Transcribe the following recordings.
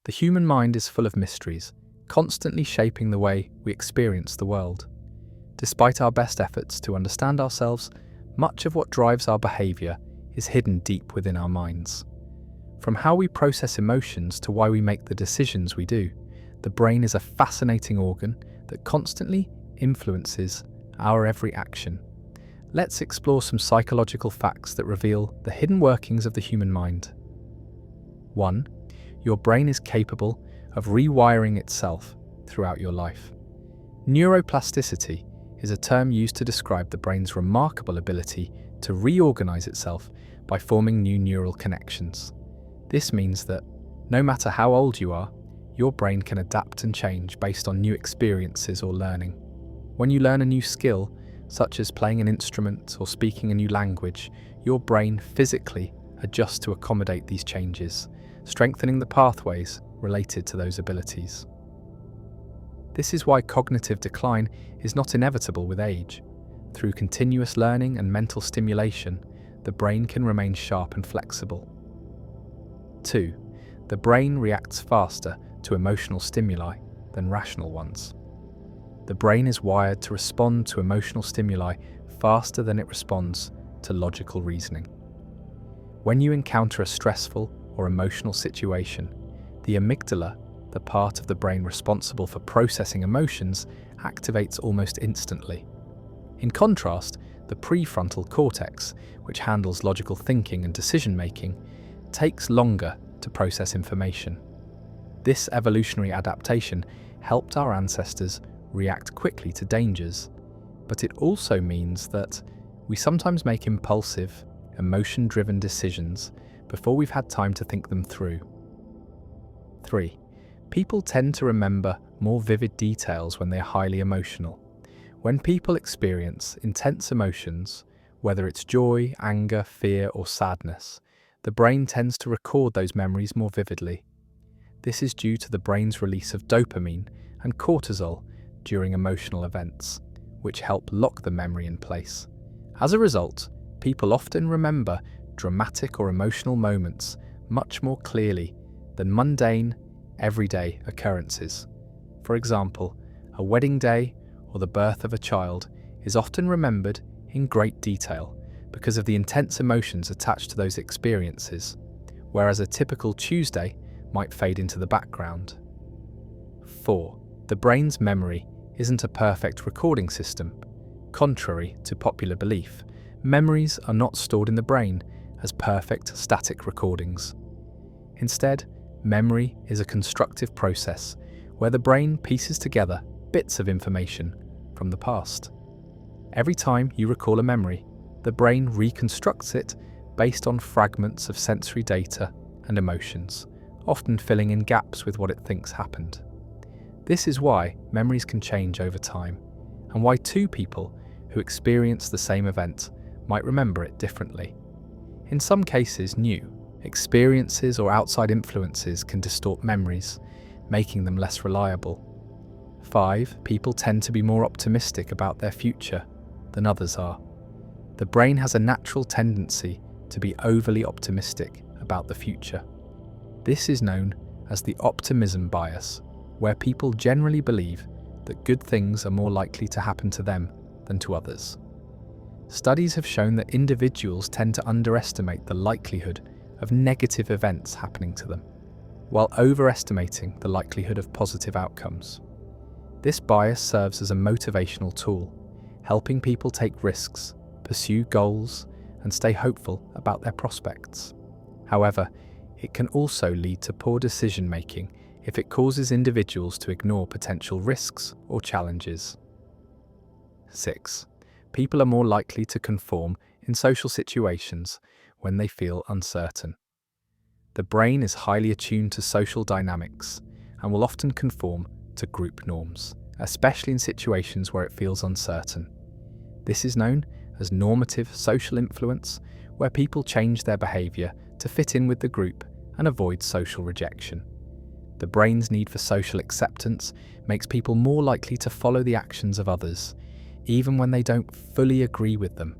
The human mind is full of mysteries, constantly shaping the way we experience the world. Despite our best efforts to understand ourselves, much of what drives our behaviour is hidden deep within our minds. From how we process emotions to why we make the decisions we do, the brain is a fascinating organ that constantly influences our every action. Let's explore some psychological facts that reveal the hidden workings of the human mind. 1. Your brain is capable of rewiring itself throughout your life. Neuroplasticity is a term used to describe the brain's remarkable ability to reorganize itself by forming new neural connections. This means that, no matter how old you are, your brain can adapt and change based on new experiences or learning. When you learn a new skill, such as playing an instrument or speaking a new language, your brain physically adjusts to accommodate these changes, strengthening the pathways related to those abilities. This is why cognitive decline is not inevitable with age. Through continuous learning and mental stimulation, the brain can remain sharp and flexible. 2. The brain reacts faster to emotional stimuli than rational ones. The brain is wired to respond to emotional stimuli faster than it responds to logical reasoning. When you encounter a stressful or emotional situation, the amygdala, the part of the brain responsible for processing emotions, activates almost instantly. In contrast, the prefrontal cortex, which handles logical thinking and decision-making, takes longer to process information. This evolutionary adaptation helped our ancestors react quickly to dangers, but it also means that we sometimes make impulsive, emotion-driven decisions before we've had time to think them through. 3. People tend to remember more vivid details when they're highly emotional. When people experience intense emotions, whether it's joy, anger, fear, or sadness, the brain tends to record those memories more vividly. This is due to the brain's release of dopamine and cortisol during emotional events, which help lock the memory in place. As a result, people often remember dramatic or emotional moments much more clearly than mundane, everyday occurrences. For example, a wedding day or the birth of a child is often remembered in great detail because of the intense emotions attached to those experiences, whereas a typical Tuesday might fade into the background. 4. The brain's memory isn't a perfect recording system. Contrary to popular belief, memories are not stored in the brain as perfect static recordings. Instead, memory is a constructive process where the brain pieces together bits of information from the past. Every time you recall a memory, the brain reconstructs it based on fragments of sensory data and emotions, often filling in gaps with what it thinks happened. This is why memories can change over time, and why two people who experience the same event might remember it differently. In some cases, new experiences or outside influences can distort memories, making them less reliable. 5. People tend to be more optimistic about their future than others are. The brain has a natural tendency to be overly optimistic about the future. This is known as the optimism bias, where people generally believe that good things are more likely to happen to them than to others. Studies have shown that individuals tend to underestimate the likelihood of negative events happening to them, while overestimating the likelihood of positive outcomes. This bias serves as a motivational tool, helping people take risks, pursue goals, and stay hopeful about their prospects. However, it can also lead to poor decision-making if it causes individuals to ignore potential risks or challenges. 6. People are more likely to conform in social situations when they feel uncertain. The brain is highly attuned to social dynamics and will often conform to group norms, especially in situations where it feels uncertain. This is known as normative social influence, where people change their behaviour to fit in with the group and avoid social rejection. The brain's need for social acceptance makes people more likely to follow the actions of others, even when they don't fully agree with them.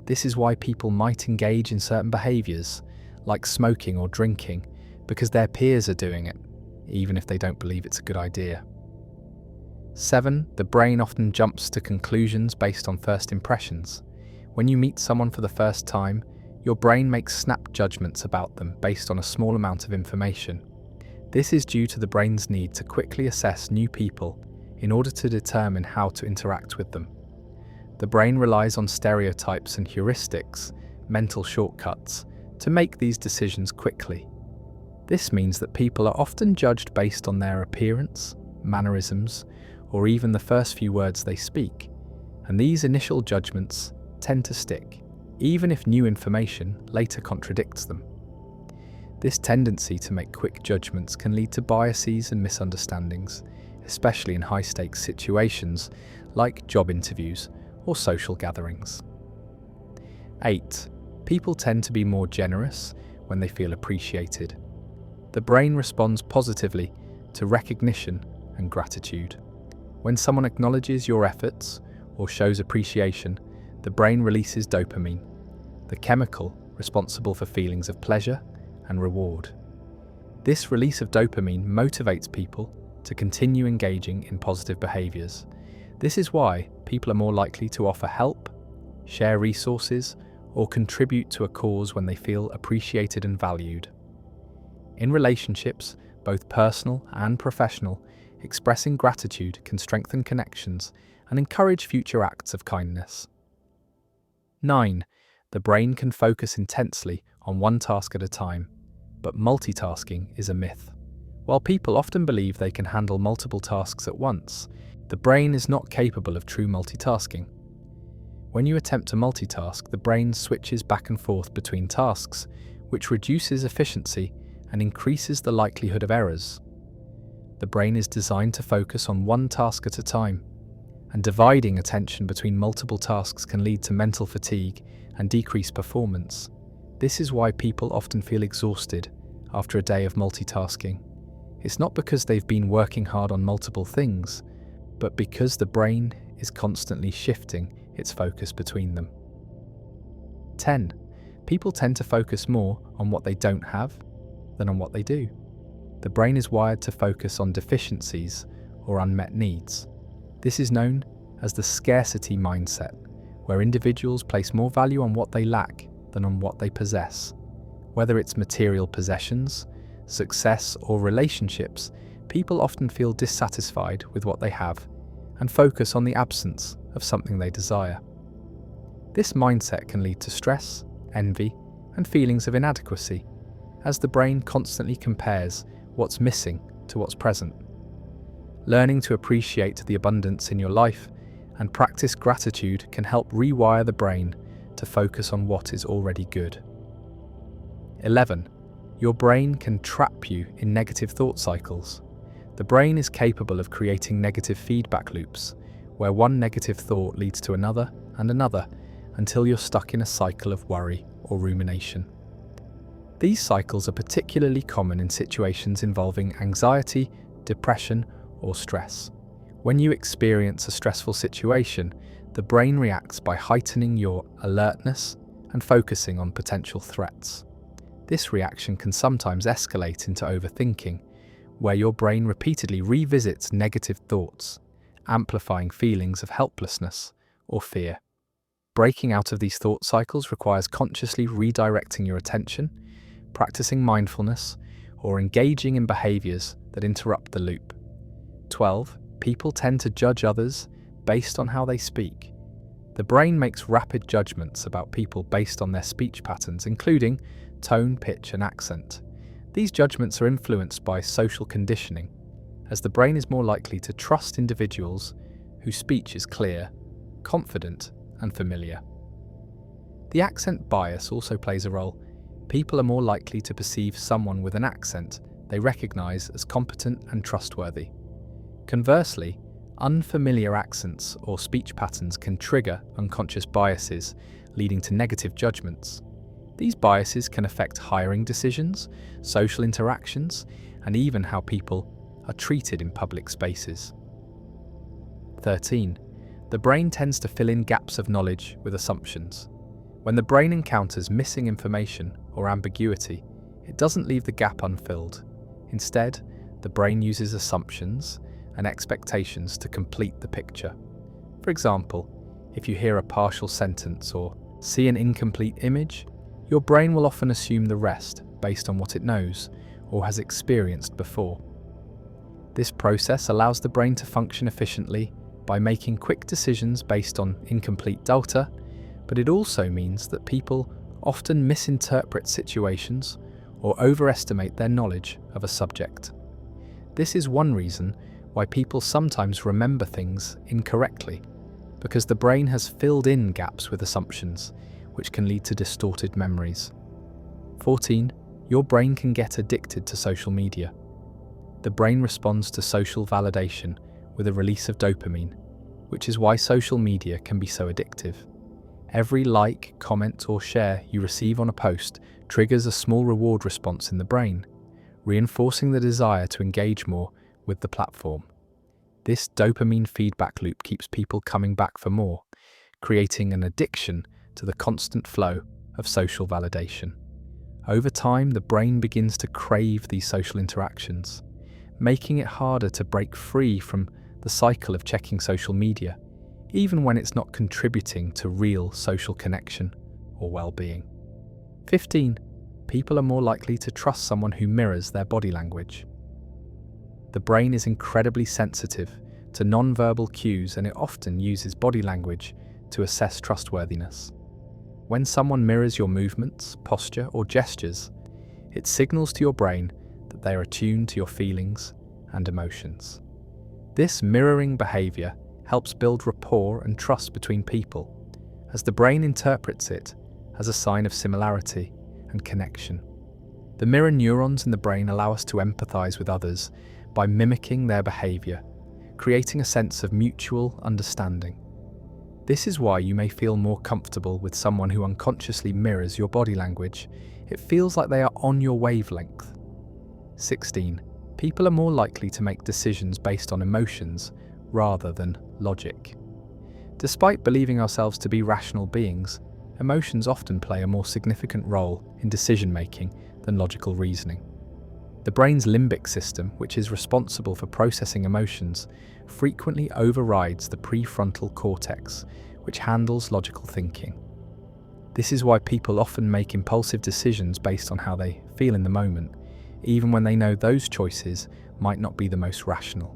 This is why people might engage in certain behaviours, like smoking or drinking, because their peers are doing it. even if they don't believe it's a good idea. 7. The brain often jumps to conclusions based on first impressions. When you meet someone for the first time, your brain makes snap judgments about them based on a small amount of information. This is due to the brain's need to quickly assess new people in order to determine how to interact with them. The brain relies on stereotypes and heuristics, mental shortcuts, to make these decisions quickly. This means that people are often judged based on their appearance, mannerisms, or even the first few words they speak, and these initial judgments tend to stick, even if new information later contradicts them. This tendency to make quick judgments can lead to biases and misunderstandings, especially in high-stakes situations like job interviews or social gatherings. 8. People tend to be more generous when they feel appreciated. The brain responds positively to recognition and gratitude. When someone acknowledges your efforts or shows appreciation, the brain releases dopamine, the chemical responsible for feelings of pleasure and reward. This release of dopamine motivates people to continue engaging in positive behaviours. This is why people are more likely to offer help, share resources, or contribute to a cause when they feel appreciated and valued. In relationships, both personal and professional, expressing gratitude can strengthen connections and encourage future acts of kindness. 9. The brain can focus intensely on one task at a time, but multitasking is a myth. While people often believe they can handle multiple tasks at once, the brain is not capable of true multitasking. When you attempt to multitask, the brain switches back and forth between tasks, which reduces efficiency and increases the likelihood of errors. The brain is designed to focus on one task at a time, and dividing attention between multiple tasks can lead to mental fatigue and decreased performance. This is why people often feel exhausted after a day of multitasking. It's not because they've been working hard on multiple things, but because the brain is constantly shifting its focus between them. 10. People tend to focus more on what they don't have than on what they do. The brain is wired to focus on deficiencies or unmet needs. This is known as the scarcity mindset, where individuals place more value on what they lack than on what they possess. Whether it's material possessions, success, or relationships, people often feel dissatisfied with what they have and focus on the absence of something they desire. This mindset can lead to stress, envy, and feelings of inadequacy, as the brain constantly compares what's missing to what's present. Learning to appreciate the abundance in your life and practice gratitude can help rewire the brain to focus on what is already good. 11. Your brain can trap you in negative thought cycles. The brain is capable of creating negative feedback loops, where one negative thought leads to another and another, until you're stuck in a cycle of worry or rumination. These cycles are particularly common in situations involving anxiety, depression, or stress. When you experience a stressful situation, the brain reacts by heightening your alertness and focusing on potential threats. This reaction can sometimes escalate into overthinking, where your brain repeatedly revisits negative thoughts, amplifying feelings of helplessness or fear. Breaking out of these thought cycles requires consciously redirecting your attention, practicing mindfulness, or engaging in behaviors that interrupt the loop. 12. People tend to judge others based on how they speak. The brain makes rapid judgments about people based on their speech patterns, including tone, pitch, and accent. These judgments are influenced by social conditioning, as the brain is more likely to trust individuals whose speech is clear, confident, and familiar. The accent bias also plays a role. People are more likely to perceive someone with an accent they recognize as competent and trustworthy. Conversely, unfamiliar accents or speech patterns can trigger unconscious biases, leading to negative judgments. These biases can affect hiring decisions, social interactions, and even how people are treated in public spaces. 13. The brain tends to fill in gaps of knowledge with assumptions. When the brain encounters missing information or ambiguity, it doesn't leave the gap unfilled. Instead, the brain uses assumptions and expectations to complete the picture. For example, if you hear a partial sentence or see an incomplete image, your brain will often assume the rest based on what it knows or has experienced before. This process allows the brain to function efficiently by making quick decisions based on incomplete data, but it also means that people often misinterpret situations or overestimate their knowledge of a subject. This is one reason why people sometimes remember things incorrectly, because the brain has filled in gaps with assumptions, which can lead to distorted memories. 14. Your brain can get addicted to social media. The brain responds to social validation with a release of dopamine, which is why social media can be so addictive. Every like, comment, or share you receive on a post triggers a small reward response in the brain, reinforcing the desire to engage more with the platform. This dopamine feedback loop keeps people coming back for more, creating an addiction to the constant flow of social validation. Over time, the brain begins to crave these social interactions, making it harder to break free from the cycle of checking social media, even when it's not contributing to real social connection or well-being. 15. People are more likely to trust someone who mirrors their body language. The brain is incredibly sensitive to non-verbal cues, and it often uses body language to assess trustworthiness. When someone mirrors your movements, posture, or gestures, it signals to your brain that they are attuned to your feelings and emotions. This mirroring behavior helps build rapport and trust between people, as the brain interprets it as a sign of similarity and connection. The mirror neurons in the brain allow us to empathize with others by mimicking their behavior, creating a sense of mutual understanding. This is why you may feel more comfortable with someone who unconsciously mirrors your body language. It feels like they are on your wavelength. 16. People are more likely to make decisions based on emotions rather than logic. Despite believing ourselves to be rational beings, emotions often play a more significant role in decision-making than logical reasoning. The brain's limbic system, which is responsible for processing emotions, frequently overrides the prefrontal cortex, which handles logical thinking. This is why people often make impulsive decisions based on how they feel in the moment, even when they know those choices might not be the most rational.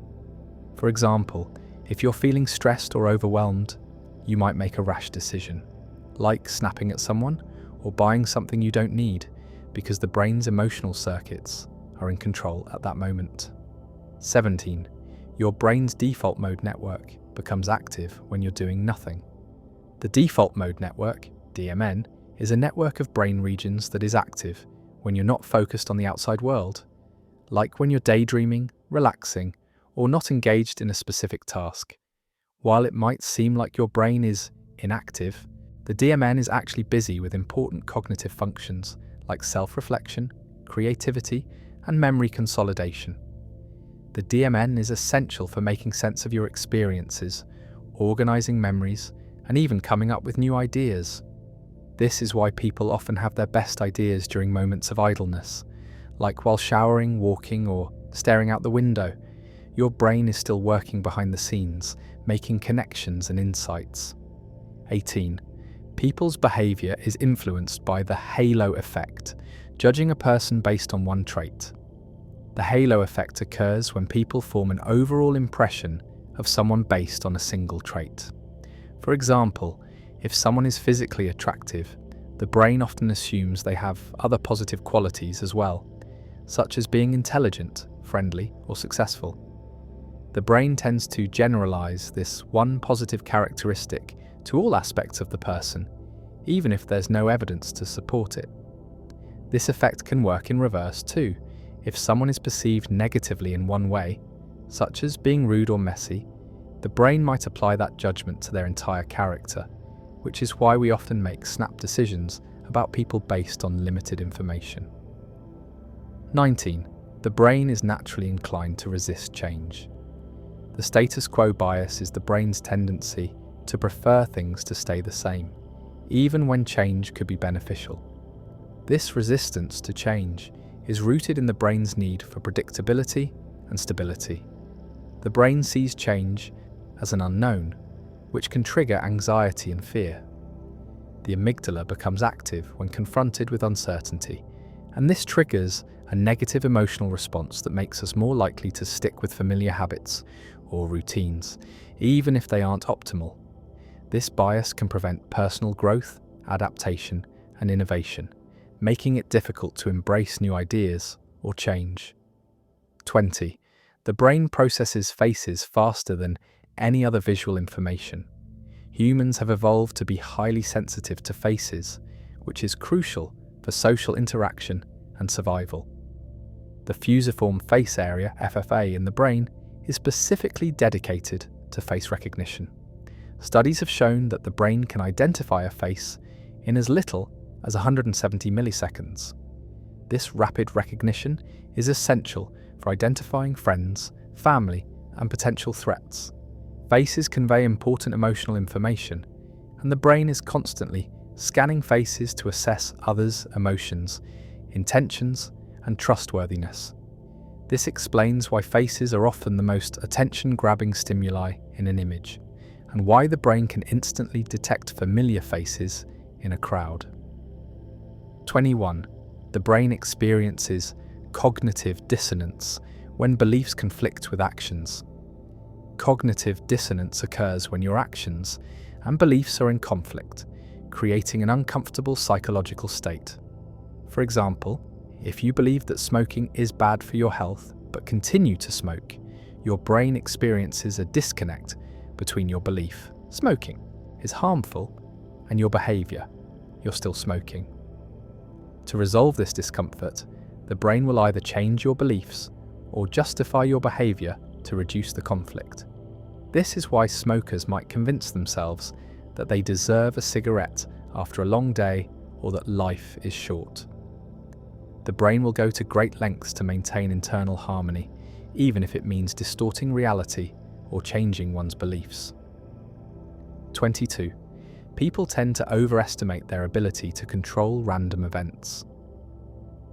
For example, if you're feeling stressed or overwhelmed, you might make a rash decision, like snapping at someone or buying something you don't need, because the brain's emotional circuits are in control at that moment. 17. Your brain's default mode network becomes active when you're doing nothing. The default mode network, DMN, is a network of brain regions that is active when you're not focused on the outside world, like when you're daydreaming, relaxing, or not engaged in a specific task. While it might seem like your brain is inactive, the DMN is actually busy with important cognitive functions like self-reflection, creativity, and memory consolidation. The DMN is essential for making sense of your experiences, organizing memories, and even coming up with new ideas. This is why people often have their best ideas during moments of idleness, like while showering, walking, or staring out the window. Your brain is still working behind the scenes, making connections and insights. 18. People's behavior is influenced by the halo effect, judging a person based on one trait. The halo effect occurs when people form an overall impression of someone based on a single trait. For example, if someone is physically attractive, the brain often assumes they have other positive qualities as well, such as being intelligent, friendly, or successful. The brain tends to generalize this one positive characteristic to all aspects of the person, even if there's no evidence to support it. This effect can work in reverse too. If someone is perceived negatively in one way, such as being rude or messy, the brain might apply that judgment to their entire character, which is why we often make snap decisions about people based on limited information. 19. The brain is naturally inclined to resist change. The status quo bias is the brain's tendency to prefer things to stay the same, even when change could be beneficial. This resistance to change is rooted in the brain's need for predictability and stability. The brain sees change as an unknown, which can trigger anxiety and fear. The amygdala becomes active when confronted with uncertainty, and this triggers a negative emotional response that makes us more likely to stick with familiar habits or routines, even if they aren't optimal. This bias can prevent personal growth, adaptation, and innovation, making it difficult to embrace new ideas or change. 20. The brain processes faces faster than any other visual information. Humans have evolved to be highly sensitive to faces, which is crucial for social interaction and survival. The fusiform face area, FFA, in the brain is specifically dedicated to face recognition. Studies have shown that the brain can identify a face in as little as 170 milliseconds. This rapid recognition is essential for identifying friends, family, and potential threats. Faces convey important emotional information, and the brain is constantly scanning faces to assess others' emotions, intentions, and trustworthiness. This explains why faces are often the most attention-grabbing stimuli in an image, and why the brain can instantly detect familiar faces in a crowd. 21. The brain experiences cognitive dissonance when beliefs conflict with actions. Cognitive dissonance occurs when your actions and beliefs are in conflict, creating an uncomfortable psychological state. For example, if you believe that smoking is bad for your health but continue to smoke, your brain experiences a disconnect between your belief, smoking is harmful, and your behaviour, you're still smoking. To resolve this discomfort, the brain will either change your beliefs or justify your behaviour to reduce the conflict. This is why smokers might convince themselves that they deserve a cigarette after a long day or that life is short. The brain will go to great lengths to maintain internal harmony, even if it means distorting reality or changing one's beliefs. 22. People tend to overestimate their ability to control random events.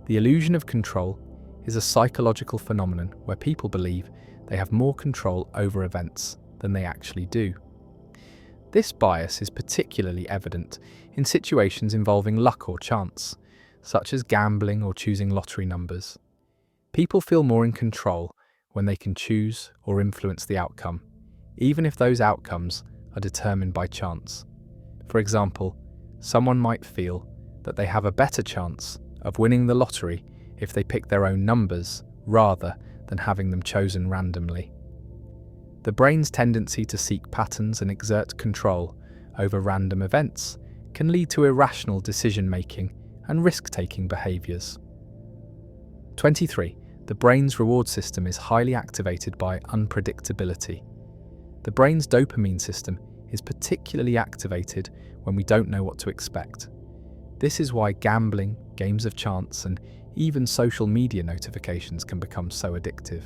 The illusion of control is a psychological phenomenon where people believe they have more control over events than they actually do. This bias is particularly evident in situations involving luck or chance, such as gambling or choosing lottery numbers. People feel more in control when they can choose or influence the outcome, even if those outcomes are determined by chance. For example, someone might feel that they have a better chance of winning the lottery if they pick their own numbers rather than having them chosen randomly. The brain's tendency to seek patterns and exert control over random events can lead to irrational decision-making and risk-taking behaviours. 23. The brain's reward system is highly activated by unpredictability. The brain's dopamine system is particularly activated when we don't know what to expect. This is why gambling, games of chance, and even social media notifications can become so addictive.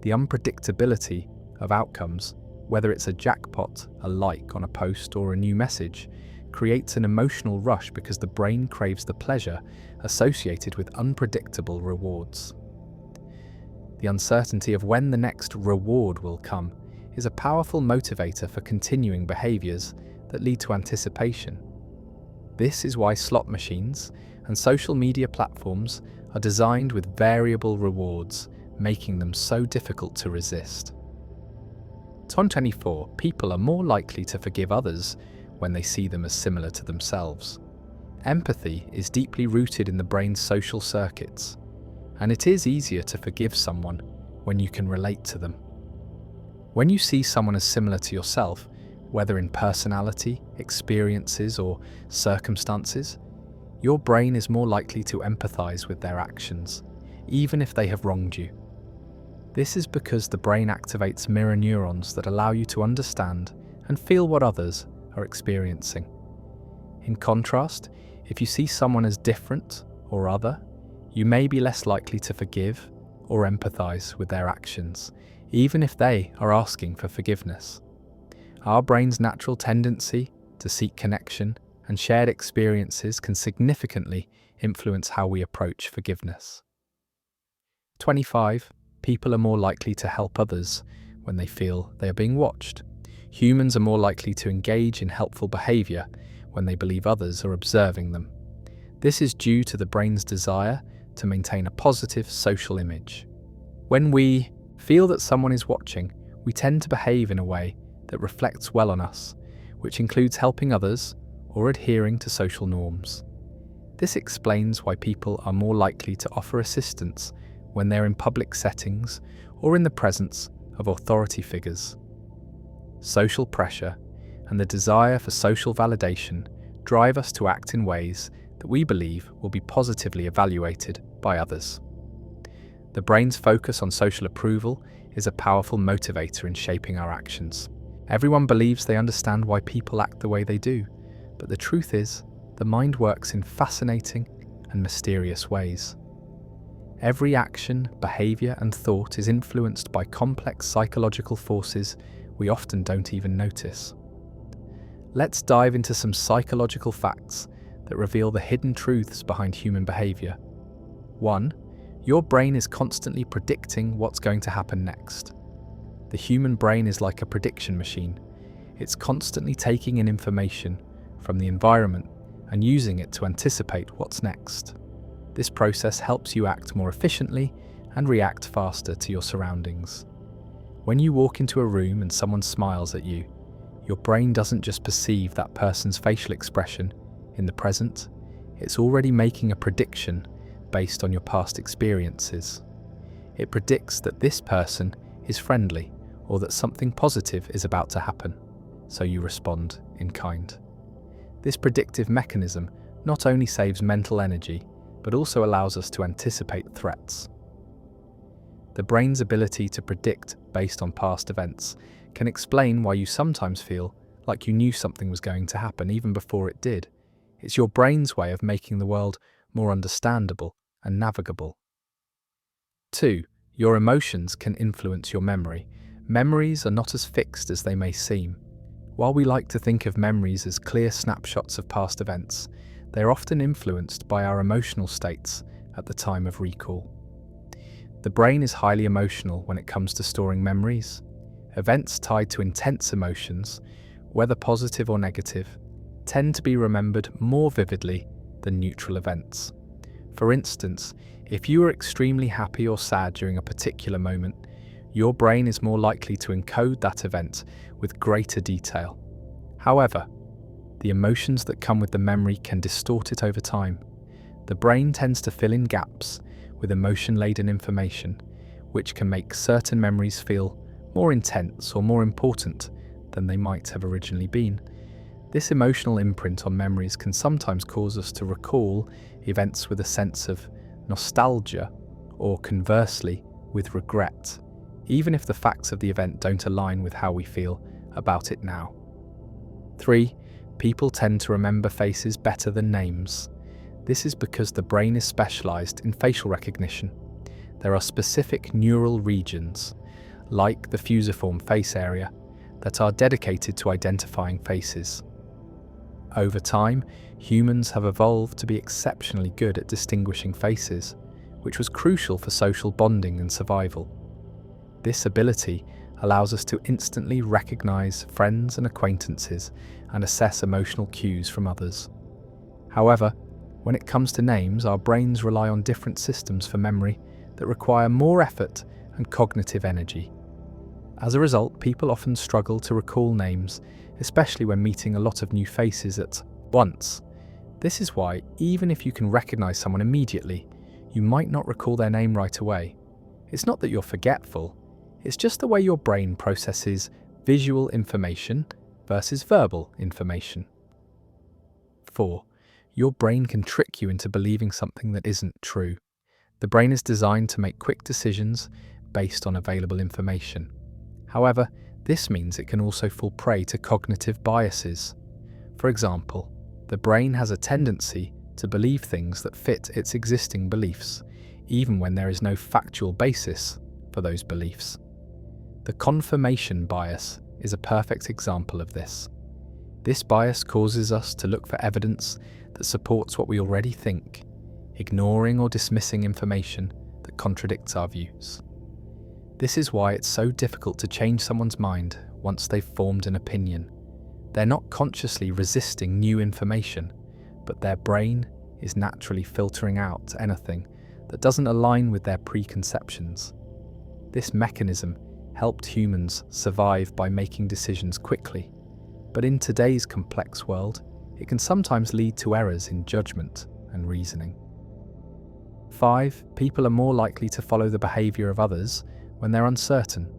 The unpredictability of outcomes, whether it's a jackpot, a like on a post, or a new message, creates an emotional rush because the brain craves the pleasure associated with unpredictable rewards. The uncertainty of when the next reward will come is a powerful motivator for continuing behaviours that lead to anticipation. This is why slot machines and social media platforms are designed with variable rewards, making them so difficult to resist. 24. People are more likely to forgive others when they see them as similar to themselves. Empathy is deeply rooted in the brain's social circuits, and it is easier to forgive someone when you can relate to them. When you see someone as similar to yourself, whether in personality, experiences, or circumstances, your brain is more likely to empathize with their actions, even if they have wronged you. This is because the brain activates mirror neurons that allow you to understand and feel what others are experiencing. In contrast, if you see someone as different or other, you may be less likely to forgive or empathize with their actions, even if they are asking for forgiveness. Our brain's natural tendency to seek connection and shared experiences can significantly influence how we approach forgiveness. 25. People are more likely to help others when they feel they are being watched. Humans are more likely to engage in helpful behaviour when they believe others are observing them. This is due to the brain's desire to maintain a positive social image. When we feel that someone is watching, we tend to behave in a way that reflects well on us, which includes helping others or adhering to social norms. This explains why people are more likely to offer assistance when they're in public settings or in the presence of authority figures. Social pressure and the desire for social validation drive us to act in ways that we believe will be positively evaluated by others. The brain's focus on social approval is a powerful motivator in shaping our actions. Everyone believes they understand why people act the way they do, but the truth is, the mind works in fascinating and mysterious ways. Every action, behaviour, and thought is influenced by complex psychological forces we often don't even notice. Let's dive into some psychological facts that reveal the hidden truths behind human behaviour. 1. Your brain is constantly predicting what's going to happen next. The human brain is like a prediction machine. It's constantly taking in information from the environment and using it to anticipate what's next. This process helps you act more efficiently and react faster to your surroundings. When you walk into a room and someone smiles at you, your brain doesn't just perceive that person's facial expression in the present, it's already making a prediction based on your past experiences. It predicts that this person is friendly or that something positive is about to happen, so you respond in kind. This predictive mechanism not only saves mental energy, but also allows us to anticipate threats. The brain's ability to predict based on past events can explain why you sometimes feel like you knew something was going to happen even before it did. It's your brain's way of making the world more understandable and navigable. 2. Your emotions can influence your memory. Memories are not as fixed as they may seem. While we like to think of memories as clear snapshots of past events, they are often influenced by our emotional states at the time of recall. The brain is highly emotional when it comes to storing memories. Events tied to intense emotions, whether positive or negative, tend to be remembered more vividly than neutral events. For instance, if you were extremely happy or sad during a particular moment, your brain is more likely to encode that event with greater detail. However, the emotions that come with the memory can distort it over time. The brain tends to fill in gaps with emotion-laden information, which can make certain memories feel more intense or more important than they might have originally been. This emotional imprint on memories can sometimes cause us to recall events with a sense of nostalgia or, conversely, with regret, even if the facts of the event don't align with how we feel about it now. 3. People tend to remember faces better than names. This is because the brain is specialized in facial recognition. There are specific neural regions, like the fusiform face area, that are dedicated to identifying faces. Over time, humans have evolved to be exceptionally good at distinguishing faces, which was crucial for social bonding and survival. This ability allows us to instantly recognize friends and acquaintances and assess emotional cues from others. However, when it comes to names, our brains rely on different systems for memory that require more effort and cognitive energy. As a result, people often struggle to recall names, especially when meeting a lot of new faces at once. This is why, even if you can recognize someone immediately, you might not recall their name right away. It's not that you're forgetful, it's just the way your brain processes visual information versus verbal information. 4. Your brain can trick you into believing something that isn't true. The brain is designed to make quick decisions based on available information. However, this means it can also fall prey to cognitive biases. For example, the brain has a tendency to believe things that fit its existing beliefs, even when there is no factual basis for those beliefs. The confirmation bias is a perfect example of this. This bias causes us to look for evidence that supports what we already think, ignoring or dismissing information that contradicts our views. This is why it's so difficult to change someone's mind once they've formed an opinion. They're not consciously resisting new information, but their brain is naturally filtering out anything that doesn't align with their preconceptions. This mechanism helped humans survive by making decisions quickly, but in today's complex world, it can sometimes lead to errors in judgment and reasoning. 5. People are more likely to follow the behaviour of others when they're uncertain.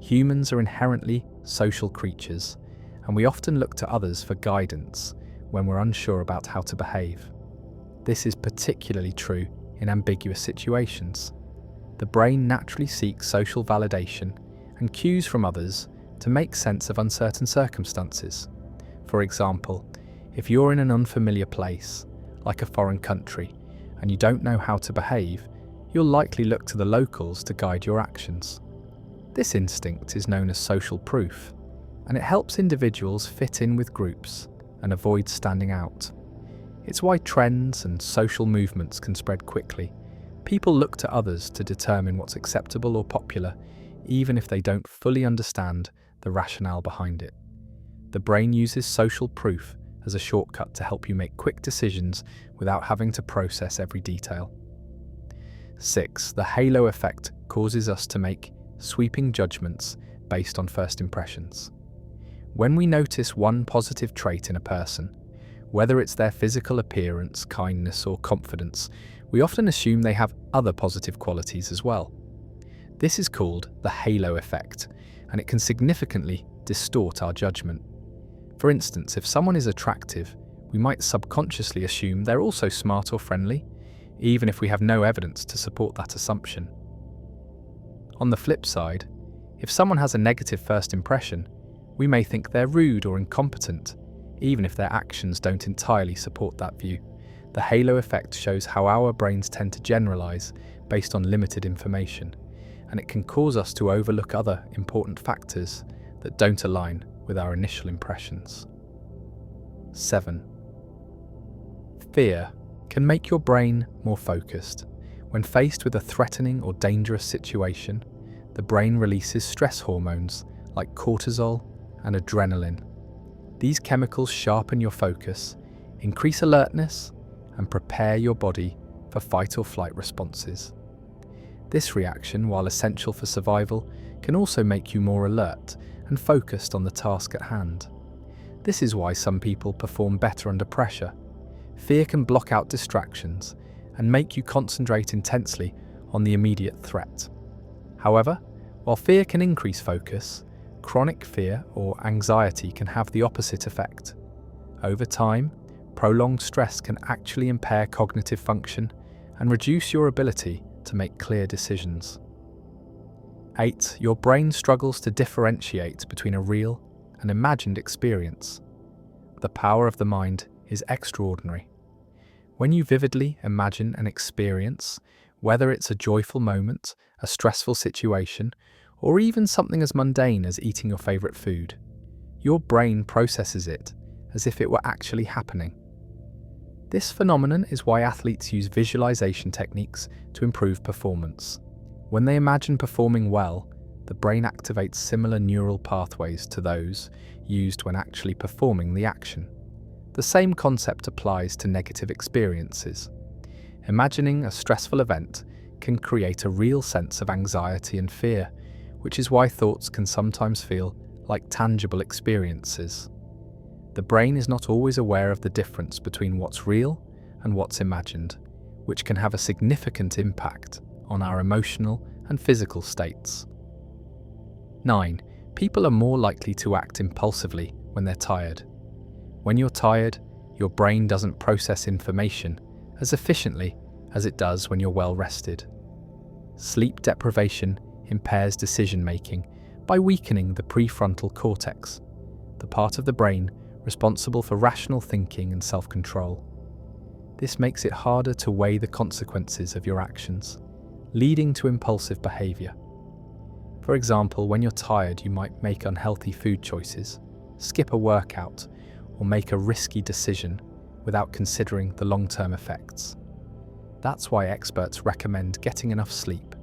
Humans are inherently social creatures, and we often look to others for guidance when we're unsure about how to behave. This is particularly true in ambiguous situations. The brain naturally seeks social validation and cues from others to make sense of uncertain circumstances. For example, if you're in an unfamiliar place, like a foreign country, and you don't know how to behave, you'll likely look to the locals to guide your actions. This instinct is known as social proof, and it helps individuals fit in with groups and avoid standing out. It's why trends and social movements can spread quickly. People look to others to determine what's acceptable or popular, even if they don't fully understand the rationale behind it. The brain uses social proof as a shortcut to help you make quick decisions without having to process every detail. 6. The halo effect causes us to make sweeping judgments based on first impressions. When we notice one positive trait in a person, whether it's their physical appearance, kindness, or confidence, we often assume they have other positive qualities as well. This is called the halo effect, and it can significantly distort our judgment. For instance, if someone is attractive, we might subconsciously assume they're also smart or friendly, even if we have no evidence to support that assumption. On the flip side, if someone has a negative first impression, we may think they're rude or incompetent, even if their actions don't entirely support that view. The halo effect shows how our brains tend to generalize based on limited information, and it can cause us to overlook other important factors that don't align with our initial impressions. 7. Fear can make your brain more focused. When faced with a threatening or dangerous situation, the brain releases stress hormones like cortisol and adrenaline. These chemicals sharpen your focus, increase alertness, and prepare your body for fight or flight responses. This reaction, while essential for survival, can also make you more alert and focused on the task at hand. This is why some people perform better under pressure. Fear can block out distractions and make you concentrate intensely on the immediate threat. However, while fear can increase focus, chronic fear or anxiety can have the opposite effect. Over time, prolonged stress can actually impair cognitive function and reduce your ability to make clear decisions. 8. Your brain struggles to differentiate between a real and imagined experience. The power of the mind is extraordinary. When you vividly imagine an experience, whether it's a joyful moment, a stressful situation, or even something as mundane as eating your favorite food, your brain processes it as if it were actually happening. This phenomenon is why athletes use visualization techniques to improve performance. When they imagine performing well, the brain activates similar neural pathways to those used when actually performing the action. The same concept applies to negative experiences. Imagining a stressful event can create a real sense of anxiety and fear, which is why thoughts can sometimes feel like tangible experiences. The brain is not always aware of the difference between what's real and what's imagined, which can have a significant impact on our emotional and physical states. 9. People are more likely to act impulsively when they're tired. When you're tired, your brain doesn't process information as efficiently as it does when you're well rested. Sleep deprivation impairs decision-making by weakening the prefrontal cortex, the part of the brain responsible for rational thinking and self-control. This makes it harder to weigh the consequences of your actions, leading to impulsive behaviour. For example, when you're tired, you might make unhealthy food choices, skip a workout, or make a risky decision without considering the long-term effects. That's why experts recommend getting enough sleep.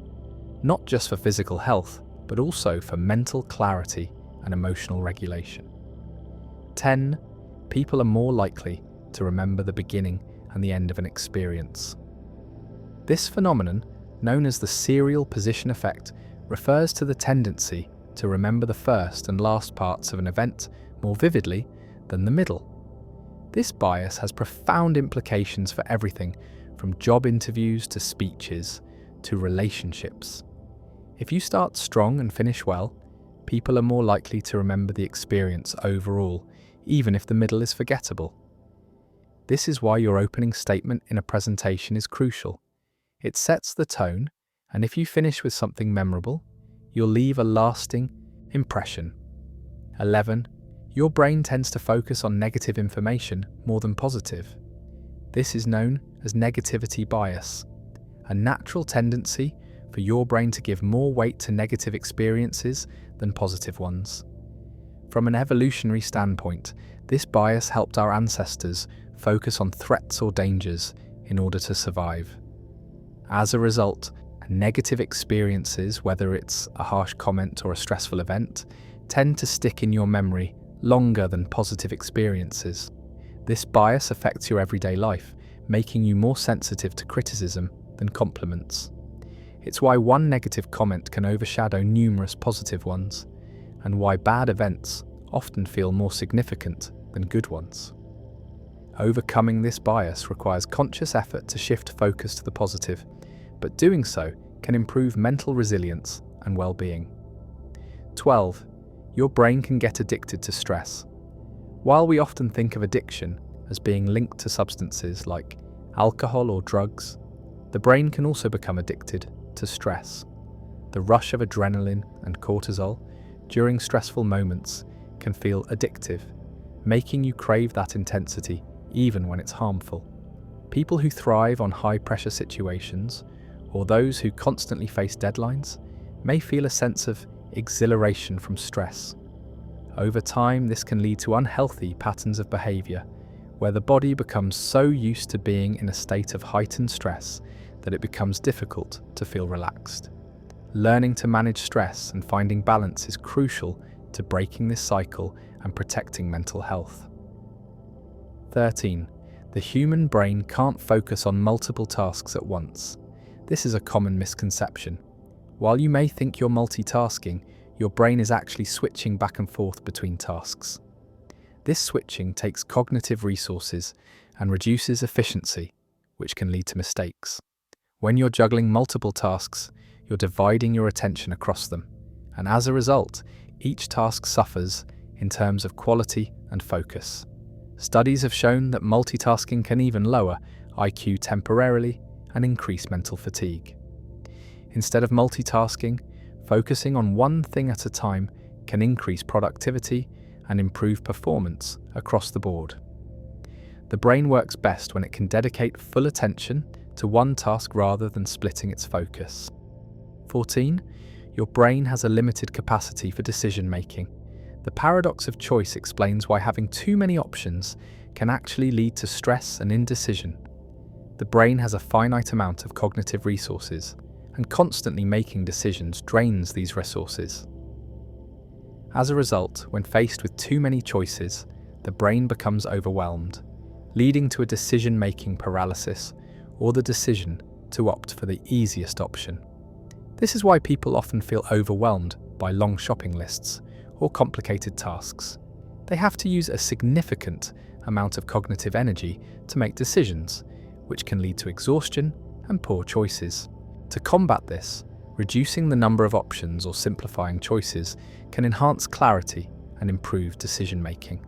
not just for physical health, but also for mental clarity and emotional regulation. 10. People are more likely to remember the beginning and the end of an experience. This phenomenon, known as the serial position effect, refers to the tendency to remember the first and last parts of an event more vividly than the middle. This bias has profound implications for everything from job interviews to speeches to relationships. If you start strong and finish well, people are more likely to remember the experience overall, even if the middle is forgettable. This is why your opening statement in a presentation is crucial. It sets the tone, and if you finish with something memorable, you'll leave a lasting impression. 11. Your brain tends to focus on negative information more than positive. This is known as negativity bias, a natural tendency for your brain to give more weight to negative experiences than positive ones. From an evolutionary standpoint, this bias helped our ancestors focus on threats or dangers in order to survive. As a result, negative experiences, whether it's a harsh comment or a stressful event, tend to stick in your memory longer than positive experiences. This bias affects your everyday life, making you more sensitive to criticism than compliments. It's why one negative comment can overshadow numerous positive ones, and why bad events often feel more significant than good ones. Overcoming this bias requires conscious effort to shift focus to the positive, but doing so can improve mental resilience and well-being. 12. Your brain can get addicted to stress. While we often think of addiction as being linked to substances like alcohol or drugs, the brain can also become addicted to stress. The rush of adrenaline and cortisol during stressful moments can feel addictive, making you crave that intensity even when it's harmful. People who thrive on high-pressure situations, or those who constantly face deadlines, may feel a sense of exhilaration from stress. Over time, this can lead to unhealthy patterns of behavior, where the body becomes so used to being in a state of heightened stress that it becomes difficult to feel relaxed. Learning to manage stress and finding balance is crucial to breaking this cycle and protecting mental health. 13. The human brain can't focus on multiple tasks at once. This is a common misconception. While you may think you're multitasking, your brain is actually switching back and forth between tasks. This switching takes cognitive resources and reduces efficiency, which can lead to mistakes. When you're juggling multiple tasks, you're dividing your attention across them, and as a result, each task suffers in terms of quality and focus. Studies have shown that multitasking can even lower IQ temporarily and increase mental fatigue. Instead of multitasking, focusing on one thing at a time can increase productivity and improve performance across the board. The brain works best when it can dedicate full attention to one task rather than splitting its focus. 14. Your brain has a limited capacity for decision-making. The paradox of choice explains why having too many options can actually lead to stress and indecision. The brain has a finite amount of cognitive resources, and constantly making decisions drains these resources. As a result, when faced with too many choices, the brain becomes overwhelmed, leading to a decision-making paralysis or the decision to opt for the easiest option. This is why people often feel overwhelmed by long shopping lists or complicated tasks. They have to use a significant amount of cognitive energy to make decisions, which can lead to exhaustion and poor choices. To combat this, reducing the number of options or simplifying choices can enhance clarity and improve decision-making.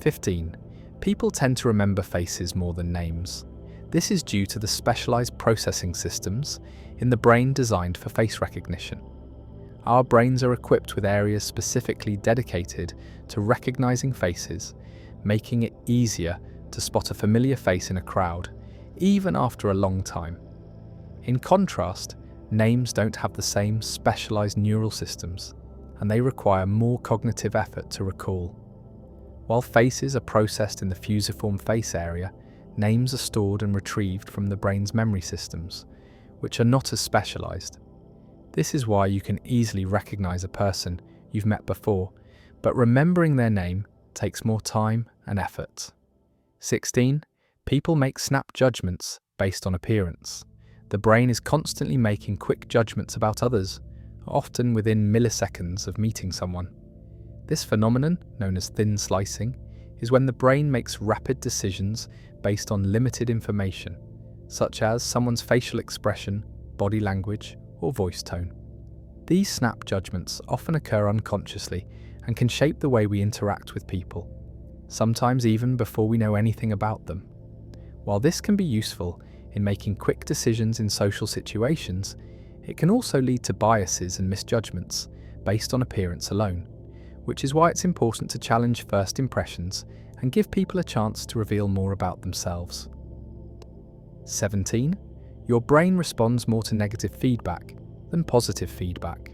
15. People tend to remember faces more than names. This is due to the specialized processing systems in the brain designed for face recognition. Our brains are equipped with areas specifically dedicated to recognizing faces, making it easier to spot a familiar face in a crowd, even after a long time. In contrast, names don't have the same specialized neural systems, and they require more cognitive effort to recall. While faces are processed in the fusiform face area, names are stored and retrieved from the brain's memory systems, which are not as specialized. This is why you can easily recognize a person you've met before, but remembering their name takes more time and effort. 16. People make snap judgments based on appearance. The brain is constantly making quick judgments about others, often within milliseconds of meeting someone. This phenomenon, known as thin slicing, is when the brain makes rapid decisions based on limited information, such as someone's facial expression, body language, or voice tone. These snap judgments often occur unconsciously and can shape the way we interact with people, sometimes even before we know anything about them. While this can be useful in making quick decisions in social situations, it can also lead to biases and misjudgments based on appearance alone, which is why it's important to challenge first impressions and give people a chance to reveal more about themselves. 17. Your brain responds more to negative feedback than positive feedback.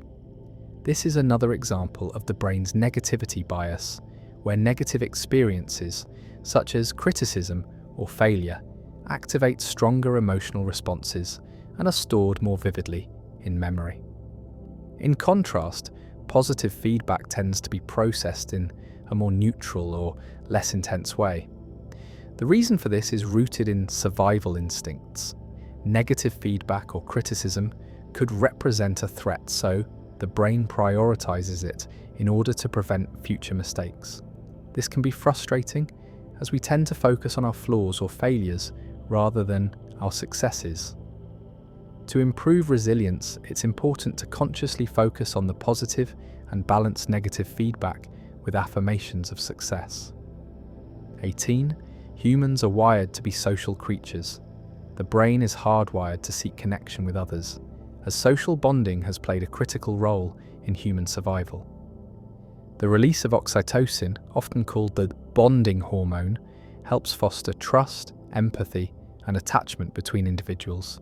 This is another example of the brain's negativity bias, where negative experiences, such as criticism or failure, activate stronger emotional responses and are stored more vividly in memory. In contrast, positive feedback tends to be processed in a more neutral or less intense way. The reason for this is rooted in survival instincts. Negative feedback or criticism could represent a threat, so the brain prioritizes it in order to prevent future mistakes. This can be frustrating, as we tend to focus on our flaws or failures rather than our successes. To improve resilience, it's important to consciously focus on the positive and balance negative feedback with affirmations of success. 18. Humans are wired to be social creatures. The brain is hardwired to seek connection with others, as social bonding has played a critical role in human survival. The release of oxytocin, often called the bonding hormone, helps foster trust, empathy, and attachment between individuals.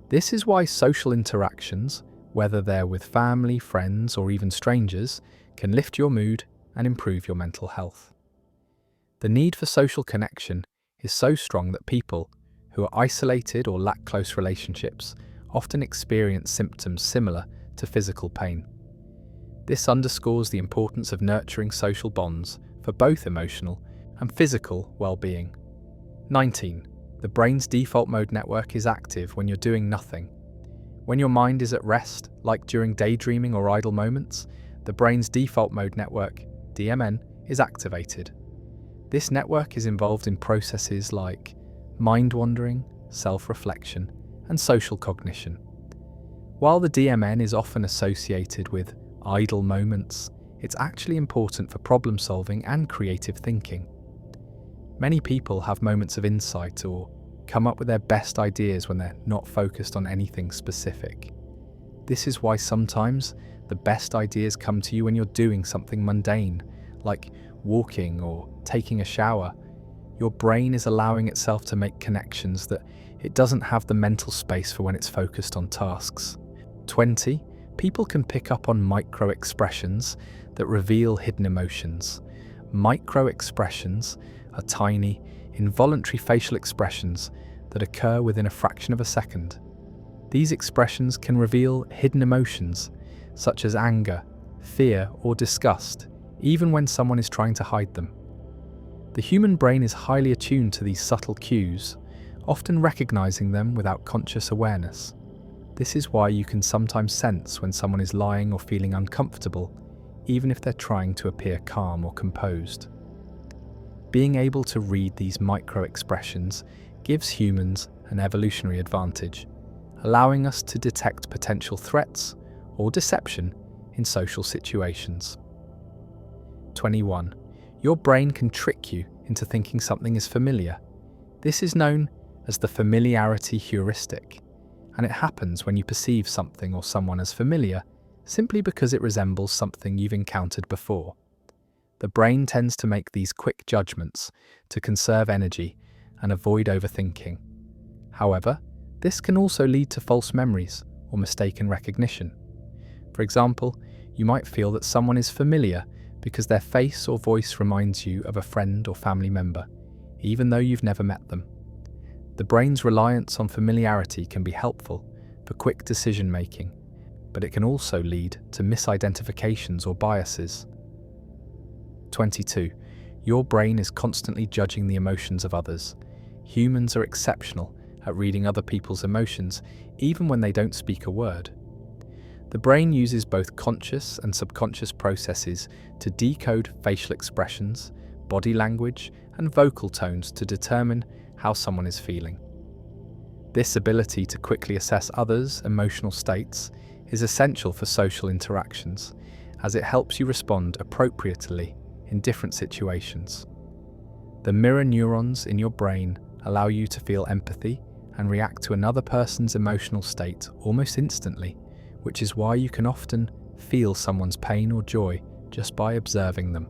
This is why social interactions, whether they're with family, friends, or even strangers, can lift your mood and improve your mental health. The need for social connection is so strong that people who are isolated or lack close relationships often experience symptoms similar to physical pain. This underscores the importance of nurturing social bonds for both emotional and physical well-being. 19. The brain's default mode network is active when you're doing nothing. When your mind is at rest, like during daydreaming or idle moments, the brain's default mode network, DMN, is activated. This network is involved in processes like mind-wandering, self-reflection, and social cognition. While the DMN is often associated with idle moments, it's actually important for problem-solving and creative thinking. Many people have moments of insight or come up with their best ideas when they're not focused on anything specific. This is why sometimes the best ideas come to you when you're doing something mundane, like walking or taking a shower. Your brain is allowing itself to make connections that it doesn't have the mental space for when it's focused on tasks. 20. People can pick up on micro-expressions that reveal hidden emotions. Micro-expressions are tiny, involuntary facial expressions that occur within a fraction of a second. These expressions can reveal hidden emotions, such as anger, fear, or disgust, even when someone is trying to hide them. The human brain is highly attuned to these subtle cues, often recognizing them without conscious awareness. This is why you can sometimes sense when someone is lying or feeling uncomfortable, even if they're trying to appear calm or composed. Being able to read these micro-expressions gives humans an evolutionary advantage, allowing us to detect potential threats or deception in social situations. 21. Your brain can trick you into thinking something is familiar. This is known as the familiarity heuristic, and it happens when you perceive something or someone as familiar simply because it resembles something you've encountered before. The brain tends to make these quick judgments to conserve energy and avoid overthinking. However, this can also lead to false memories or mistaken recognition. For example, you might feel that someone is familiar because their face or voice reminds you of a friend or family member, even though you've never met them. The brain's reliance on familiarity can be helpful for quick decision-making, but it can also lead to misidentifications or biases. 22. Your brain is constantly judging the emotions of others. Humans are exceptional at reading other people's emotions, even when they don't speak a word. The brain uses both conscious and subconscious processes to decode facial expressions, body language, and vocal tones to determine how someone is feeling. This ability to quickly assess others' emotional states is essential for social interactions, as it helps you respond appropriately in different situations. The mirror neurons in your brain allow you to feel empathy and react to another person's emotional state almost instantly, which is why you can often feel someone's pain or joy just by observing them.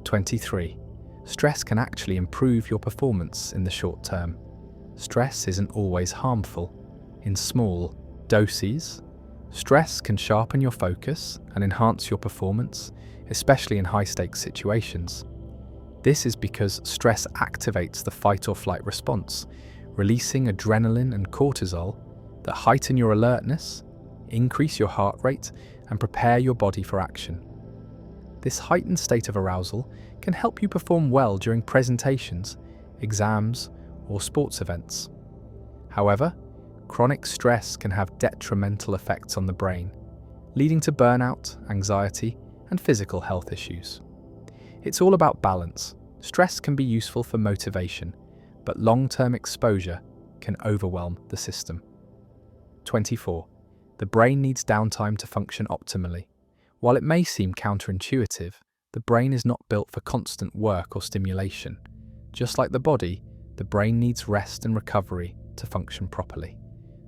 23. Stress can actually improve your performance in the short term. Stress isn't always harmful. In small doses, stress can sharpen your focus and enhance your performance, especially in high-stakes situations. This is because stress activates the fight or flight response, releasing adrenaline and cortisol that heighten your alertness, increase your heart rate, and prepare your body for action. This heightened state of arousal can help you perform well during presentations, exams, or sports events. However, chronic stress can have detrimental effects on the brain, leading to burnout, anxiety, and physical health issues. It's all about balance. Stress can be useful for motivation, but long-term exposure can overwhelm the system. 24. The brain needs downtime to function optimally. While it may seem counterintuitive, the brain is not built for constant work or stimulation. Just like the body, the brain needs rest and recovery to function properly.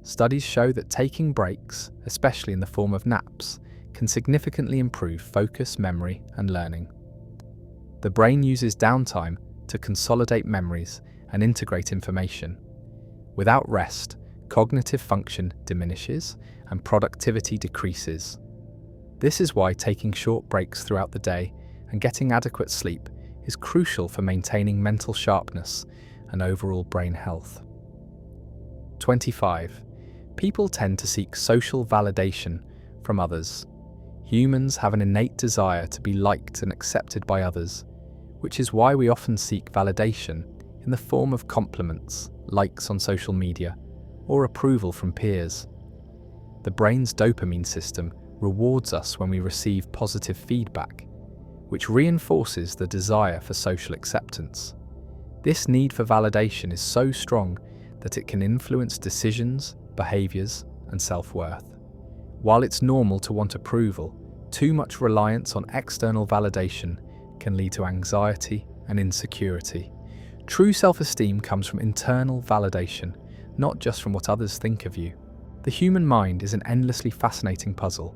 Studies show that taking breaks, especially in the form of naps, can significantly improve focus, memory, and learning. The brain uses downtime to consolidate memories and integrate information. Without rest, cognitive function diminishes and productivity decreases. This is why taking short breaks throughout the day and getting adequate sleep is crucial for maintaining mental sharpness and overall brain health. 25. People tend to seek social validation from others. Humans have an innate desire to be liked and accepted by others, which is why we often seek validation in the form of compliments, likes on social media, or approval from peers. The brain's dopamine system rewards us when we receive positive feedback, which reinforces the desire for social acceptance. This need for validation is so strong that it can influence decisions, behaviours, and self-worth. While it's normal to want approval, too much reliance on external validation can lead to anxiety and insecurity. True self-esteem comes from internal validation, not just from what others think of you. The human mind is an endlessly fascinating puzzle,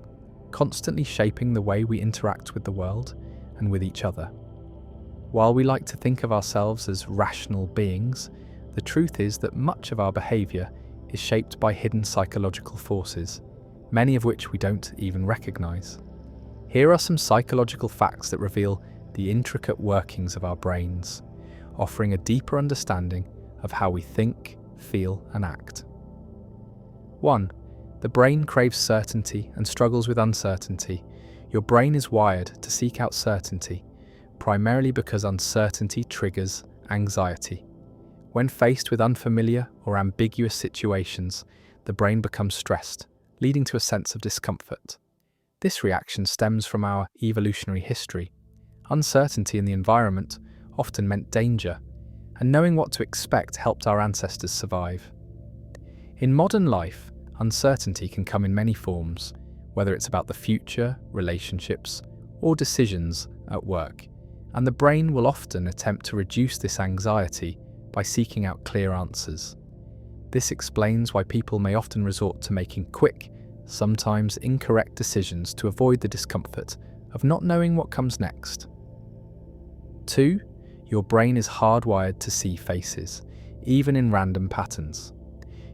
constantly shaping the way we interact with the world and with each other. While we like to think of ourselves as rational beings, the truth is that much of our behaviour is shaped by hidden psychological forces, many of which we don't even recognise. Here are some psychological facts that reveal the intricate workings of our brains, offering a deeper understanding of how we think, feel, and act. 1. The brain craves certainty and struggles with uncertainty. Your brain is wired to seek out certainty, primarily because uncertainty triggers anxiety. When faced with unfamiliar or ambiguous situations, the brain becomes stressed, leading to a sense of discomfort. This reaction stems from our evolutionary history. Uncertainty in the environment often meant danger, and knowing what to expect helped our ancestors survive. In modern life, uncertainty can come in many forms, whether it's about the future, relationships, or decisions at work, and the brain will often attempt to reduce this anxiety by seeking out clear answers. This explains why people may often resort to making quick, sometimes incorrect decisions to avoid the discomfort of not knowing what comes next. 2. Your brain is hardwired to see faces, even in random patterns.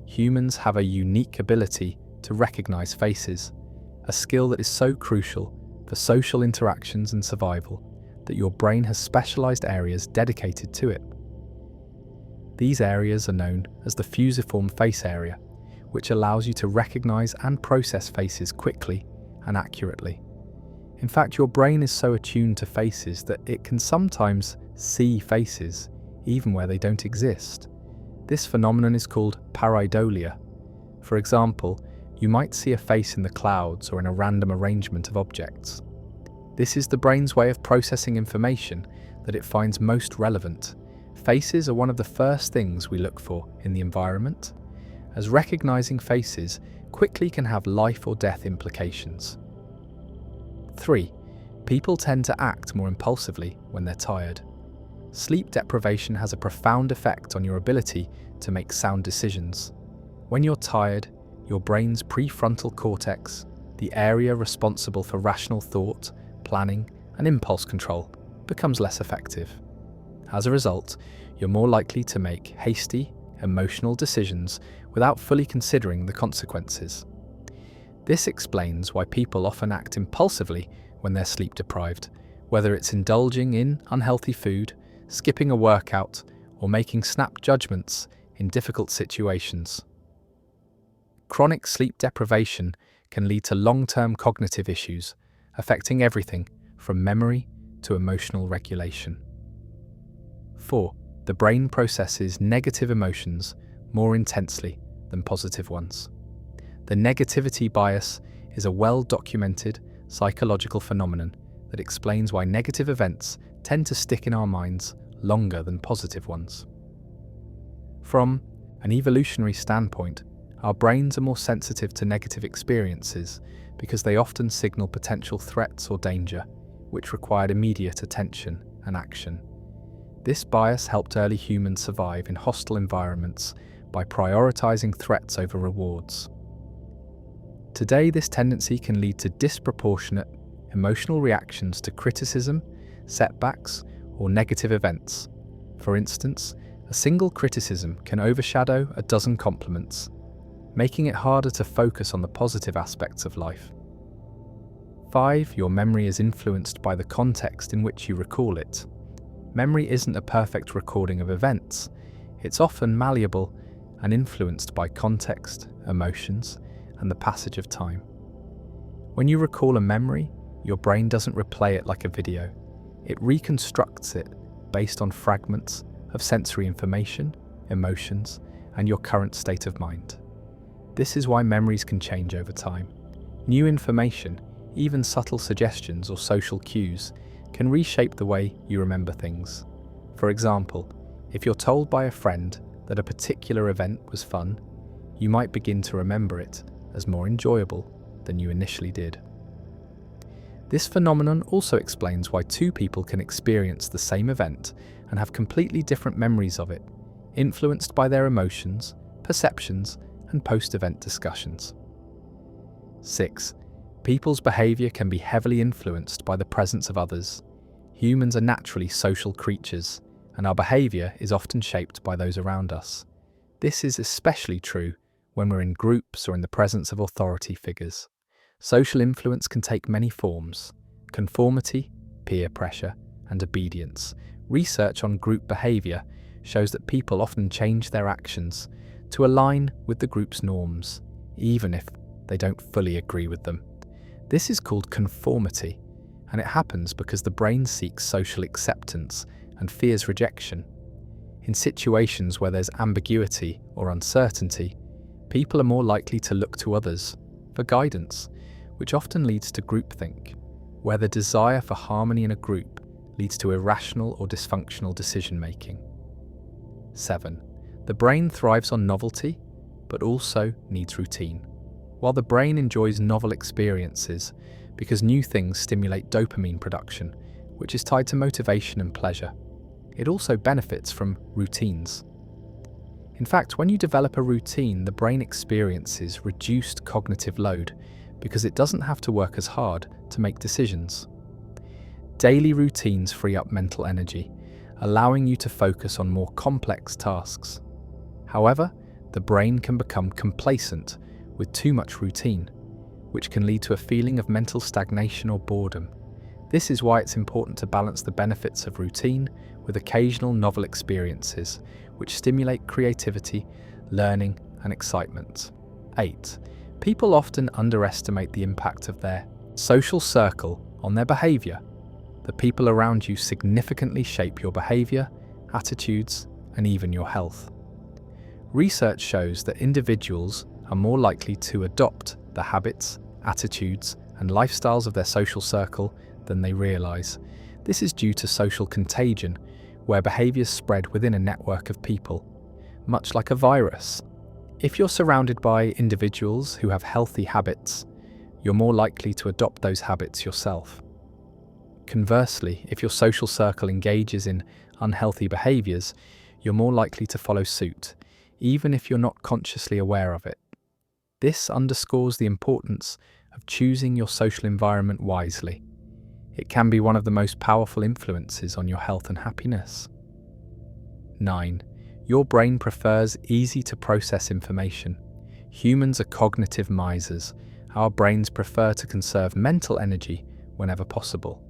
Humans have a unique ability to recognize faces, a skill that is so crucial for social interactions and survival that your brain has specialized areas dedicated to it. These areas are known as the fusiform face area, which allows you to recognize and process faces quickly and accurately. In fact, your brain is so attuned to faces that it can sometimes see faces, even where they don't exist. This phenomenon is called pareidolia. For example, you might see a face in the clouds or in a random arrangement of objects. This is the brain's way of processing information that it finds most relevant. Faces are one of the first things we look for in the environment, as recognizing faces quickly can have life or death implications. 3. People tend to act more impulsively when they're tired. Sleep deprivation has a profound effect on your ability to make sound decisions. When you're tired, your brain's prefrontal cortex, the area responsible for rational thought, planning, and impulse control, becomes less effective. As a result, you're more likely to make hasty, emotional decisions without fully considering the consequences. This explains why people often act impulsively when they're sleep deprived, whether it's indulging in unhealthy food, skipping a workout, or making snap judgments in difficult situations. Chronic sleep deprivation can lead to long-term cognitive issues, affecting everything from memory to emotional regulation. 4. The brain processes negative emotions more intensely than positive ones. The negativity bias is a well-documented psychological phenomenon that explains why negative events tend to stick in our minds longer than positive ones. From an evolutionary standpoint, our brains are more sensitive to negative experiences because they often signal potential threats or danger, which required immediate attention and action. This bias helped early humans survive in hostile environments by prioritizing threats over rewards. Today, this tendency can lead to disproportionate emotional reactions to criticism, setbacks, or negative events. For instance, a single criticism can overshadow a dozen compliments, making it harder to focus on the positive aspects of life. 5. Your memory is influenced by the context in which you recall it. Memory isn't a perfect recording of events. It's often malleable and influenced by context, emotions, and the passage of time. When you recall a memory, your brain doesn't replay it like a video. It reconstructs it based on fragments of sensory information, emotions, and your current state of mind. This is why memories can change over time. New information, even subtle suggestions or social cues, can reshape the way you remember things. For example, if you're told by a friend that a particular event was fun, you might begin to remember it as more enjoyable than you initially did. This phenomenon also explains why two people can experience the same event and have completely different memories of it, influenced by their emotions, perceptions, and post-event discussions. 6. People's behaviour can be heavily influenced by the presence of others. Humans are naturally social creatures, and our behaviour is often shaped by those around us. This is especially true when we're in groups or in the presence of authority figures. Social influence can take many forms: conformity, peer pressure, and obedience. Research on group behaviour shows that people often change their actions to align with the group's norms, even if they don't fully agree with them. This is called conformity, and it happens because the brain seeks social acceptance and fears rejection. In situations where there's ambiguity or uncertainty, people are more likely to look to others for guidance, which often leads to groupthink, where the desire for harmony in a group leads to irrational or dysfunctional decision-making. 7. The brain thrives on novelty, but also needs routine. While the brain enjoys novel experiences because new things stimulate dopamine production, which is tied to motivation and pleasure, it also benefits from routines. In fact, when you develop a routine, the brain experiences reduced cognitive load because it doesn't have to work as hard to make decisions. Daily routines free up mental energy, allowing you to focus on more complex tasks. However, the brain can become complacent with too much routine, which can lead to a feeling of mental stagnation or boredom. This is why it's important to balance the benefits of routine with occasional novel experiences, which stimulate creativity, learning, and excitement. 8. People often underestimate the impact of their social circle on their behaviour. The people around you significantly shape your behaviour, attitudes, and even your health. Research shows that individuals are more likely to adopt the habits, attitudes, and lifestyles of their social circle than they realise. This is due to social contagion, where behaviours spread within a network of people, much like a virus. If you're surrounded by individuals who have healthy habits, you're more likely to adopt those habits yourself. Conversely, if your social circle engages in unhealthy behaviours, you're more likely to follow suit, even if you're not consciously aware of it. This underscores the importance of choosing your social environment wisely. It can be one of the most powerful influences on your health and happiness. 9. Your brain prefers easy-to-process information. Humans are cognitive misers. Our brains prefer to conserve mental energy whenever possible.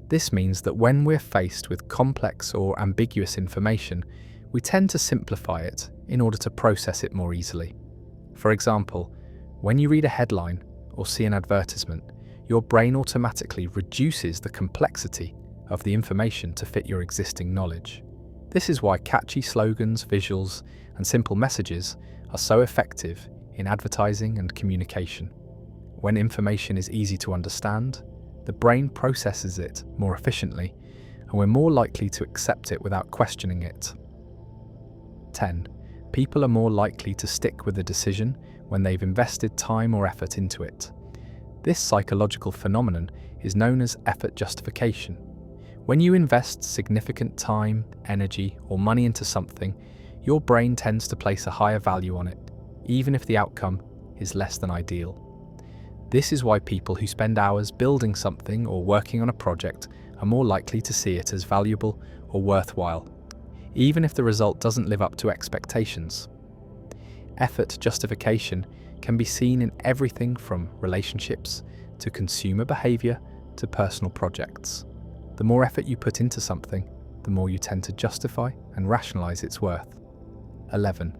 This means that when we're faced with complex or ambiguous information, we tend to simplify it in order to process it more easily. For example, when you read a headline or see an advertisement, your brain automatically reduces the complexity of the information to fit your existing knowledge. This is why catchy slogans, visuals, and simple messages are so effective in advertising and communication. When information is easy to understand, the brain processes it more efficiently, and we're more likely to accept it without questioning it. 10. People are more likely to stick with a decision when they've invested time or effort into it. This psychological phenomenon is known as effort justification. When you invest significant time, energy, or money into something, your brain tends to place a higher value on it, even if the outcome is less than ideal. This is why people who spend hours building something or working on a project are more likely to see it as valuable or worthwhile, even if the result doesn't live up to expectations. Effort justification can be seen in everything from relationships to consumer behaviour to personal projects. The more effort you put into something, the more you tend to justify and rationalise its worth. 11.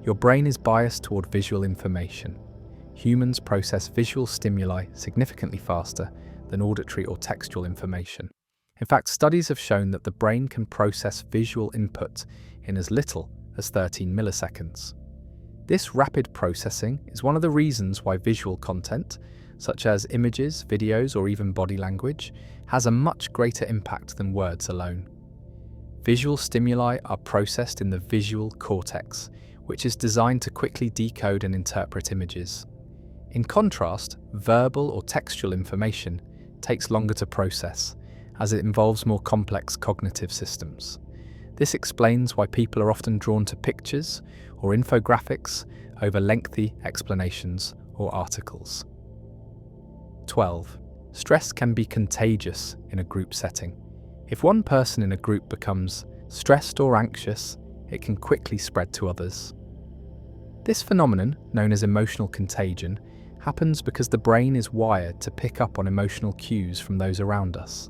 Your brain is biased toward visual information. Humans process visual stimuli significantly faster than auditory or textual information. In fact, studies have shown that the brain can process visual input in as little as 13 milliseconds. This rapid processing is one of the reasons why visual content, such as images, videos, or even body language, has a much greater impact than words alone. Visual stimuli are processed in the visual cortex, which is designed to quickly decode and interpret images. In contrast, verbal or textual information takes longer to process, as it involves more complex cognitive systems. This explains why people are often drawn to pictures or infographics over lengthy explanations or articles. 12. Stress can be contagious in a group setting. If one person in a group becomes stressed or anxious, it can quickly spread to others. This phenomenon, known as emotional contagion, happens because the brain is wired to pick up on emotional cues from those around us.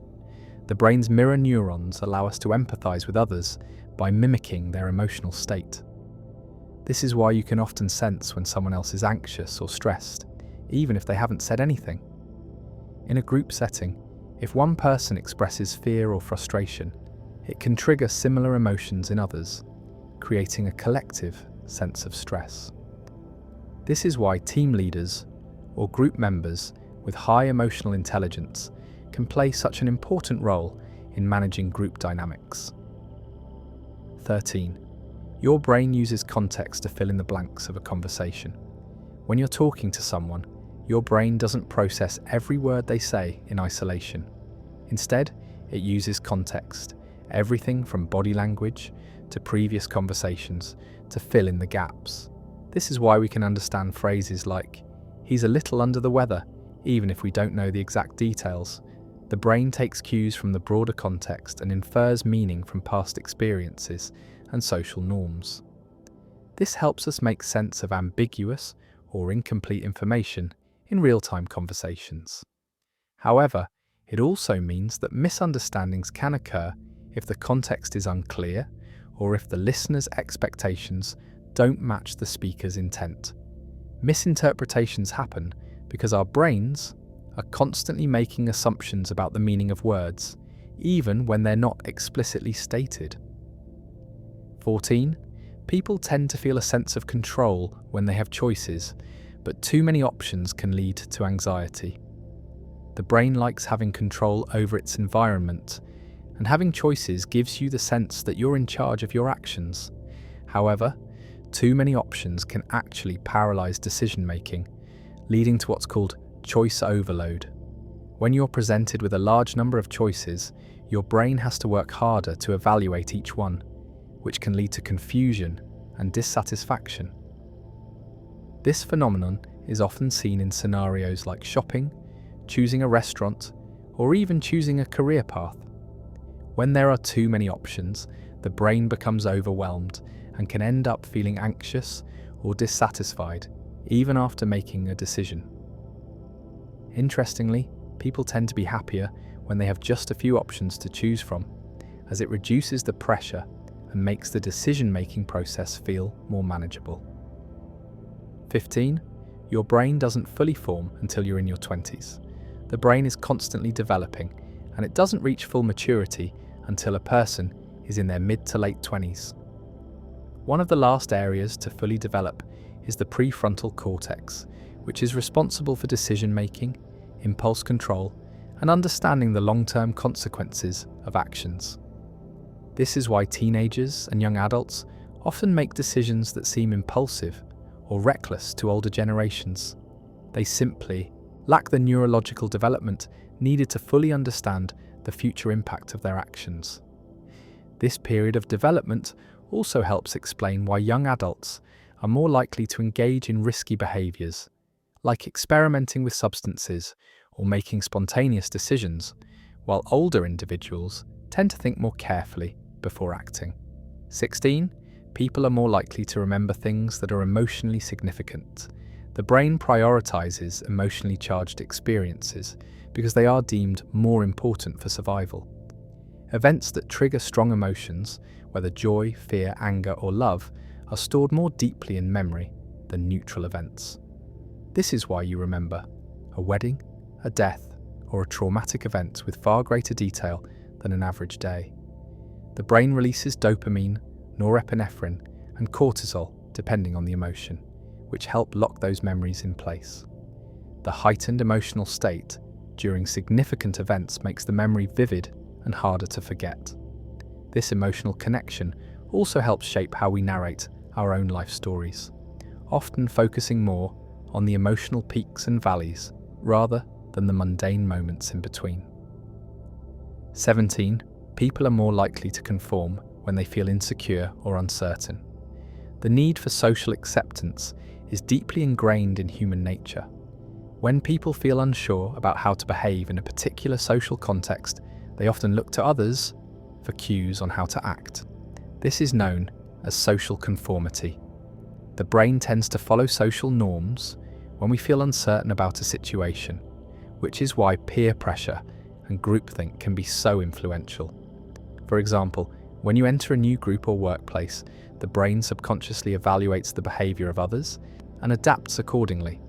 The brain's mirror neurons allow us to empathize with others by mimicking their emotional state. This is why you can often sense when someone else is anxious or stressed, even if they haven't said anything. In a group setting, if one person expresses fear or frustration, it can trigger similar emotions in others, creating a collective sense of stress. This is why team leaders or group members with high emotional intelligence can play such an important role in managing group dynamics. 13. Your brain uses context to fill in the blanks of a conversation. When you're talking to someone, your brain doesn't process every word they say in isolation. Instead, it uses context, everything from body language to previous conversations, to fill in the gaps. This is why we can understand phrases like, "He's a little under the weather," even if we don't know the exact details. The brain takes cues from the broader context and infers meaning from past experiences and social norms. This helps us make sense of ambiguous or incomplete information in real-time conversations. However, it also means that misunderstandings can occur if the context is unclear or if the listener's expectations don't match the speaker's intent. Misinterpretations happen because our brains are constantly making assumptions about the meaning of words, even when they're not explicitly stated. 14. People tend to feel a sense of control when they have choices, but too many options can lead to anxiety. The brain likes having control over its environment, and having choices gives you the sense that you're in charge of your actions. However, too many options can actually paralyze decision-making, leading to what's called choice overload. When you're presented with a large number of choices, your brain has to work harder to evaluate each one, which can lead to confusion and dissatisfaction. This phenomenon is often seen in scenarios like shopping, choosing a restaurant, or even choosing a career path. When there are too many options, the brain becomes overwhelmed and can end up feeling anxious or dissatisfied, even after making a decision. Interestingly, people tend to be happier when they have just a few options to choose from, as it reduces the pressure and makes the decision-making process feel more manageable. 15. Your brain doesn't fully form until you're in your 20s. The brain is constantly developing, and it doesn't reach full maturity until a person is in their mid to late 20s. One of the last areas to fully develop is the prefrontal cortex, which is responsible for decision-making, impulse control, and understanding the long-term consequences of actions. This is why teenagers and young adults often make decisions that seem impulsive or reckless to older generations. They simply lack the neurological development needed to fully understand the future impact of their actions. This period of development also helps explain why young adults are more likely to engage in risky behaviours, like experimenting with substances or making spontaneous decisions, while older individuals tend to think more carefully before acting. 16. People are more likely to remember things that are emotionally significant. The brain prioritizes emotionally charged experiences because they are deemed more important for survival. Events that trigger strong emotions, whether joy, fear, anger, or love, are stored more deeply in memory than neutral events. This is why you remember a wedding, a death, or a traumatic event with far greater detail than an average day. The brain releases dopamine, norepinephrine, and cortisol depending on the emotion, which help lock those memories in place. The heightened emotional state during significant events makes the memory vivid and harder to forget. This emotional connection also helps shape how we narrate our own life stories, often focusing more on the emotional peaks and valleys rather than the mundane moments in between. 17. People are more likely to conform when they feel insecure or uncertain. The need for social acceptance is deeply ingrained in human nature. When people feel unsure about how to behave in a particular social context, they often look to others for cues on how to act. This is known as social conformity. The brain tends to follow social norms when we feel uncertain about a situation, which is why peer pressure and groupthink can be so influential. For example, when you enter a new group or workplace, the brain subconsciously evaluates the behavior of others and adapts accordingly.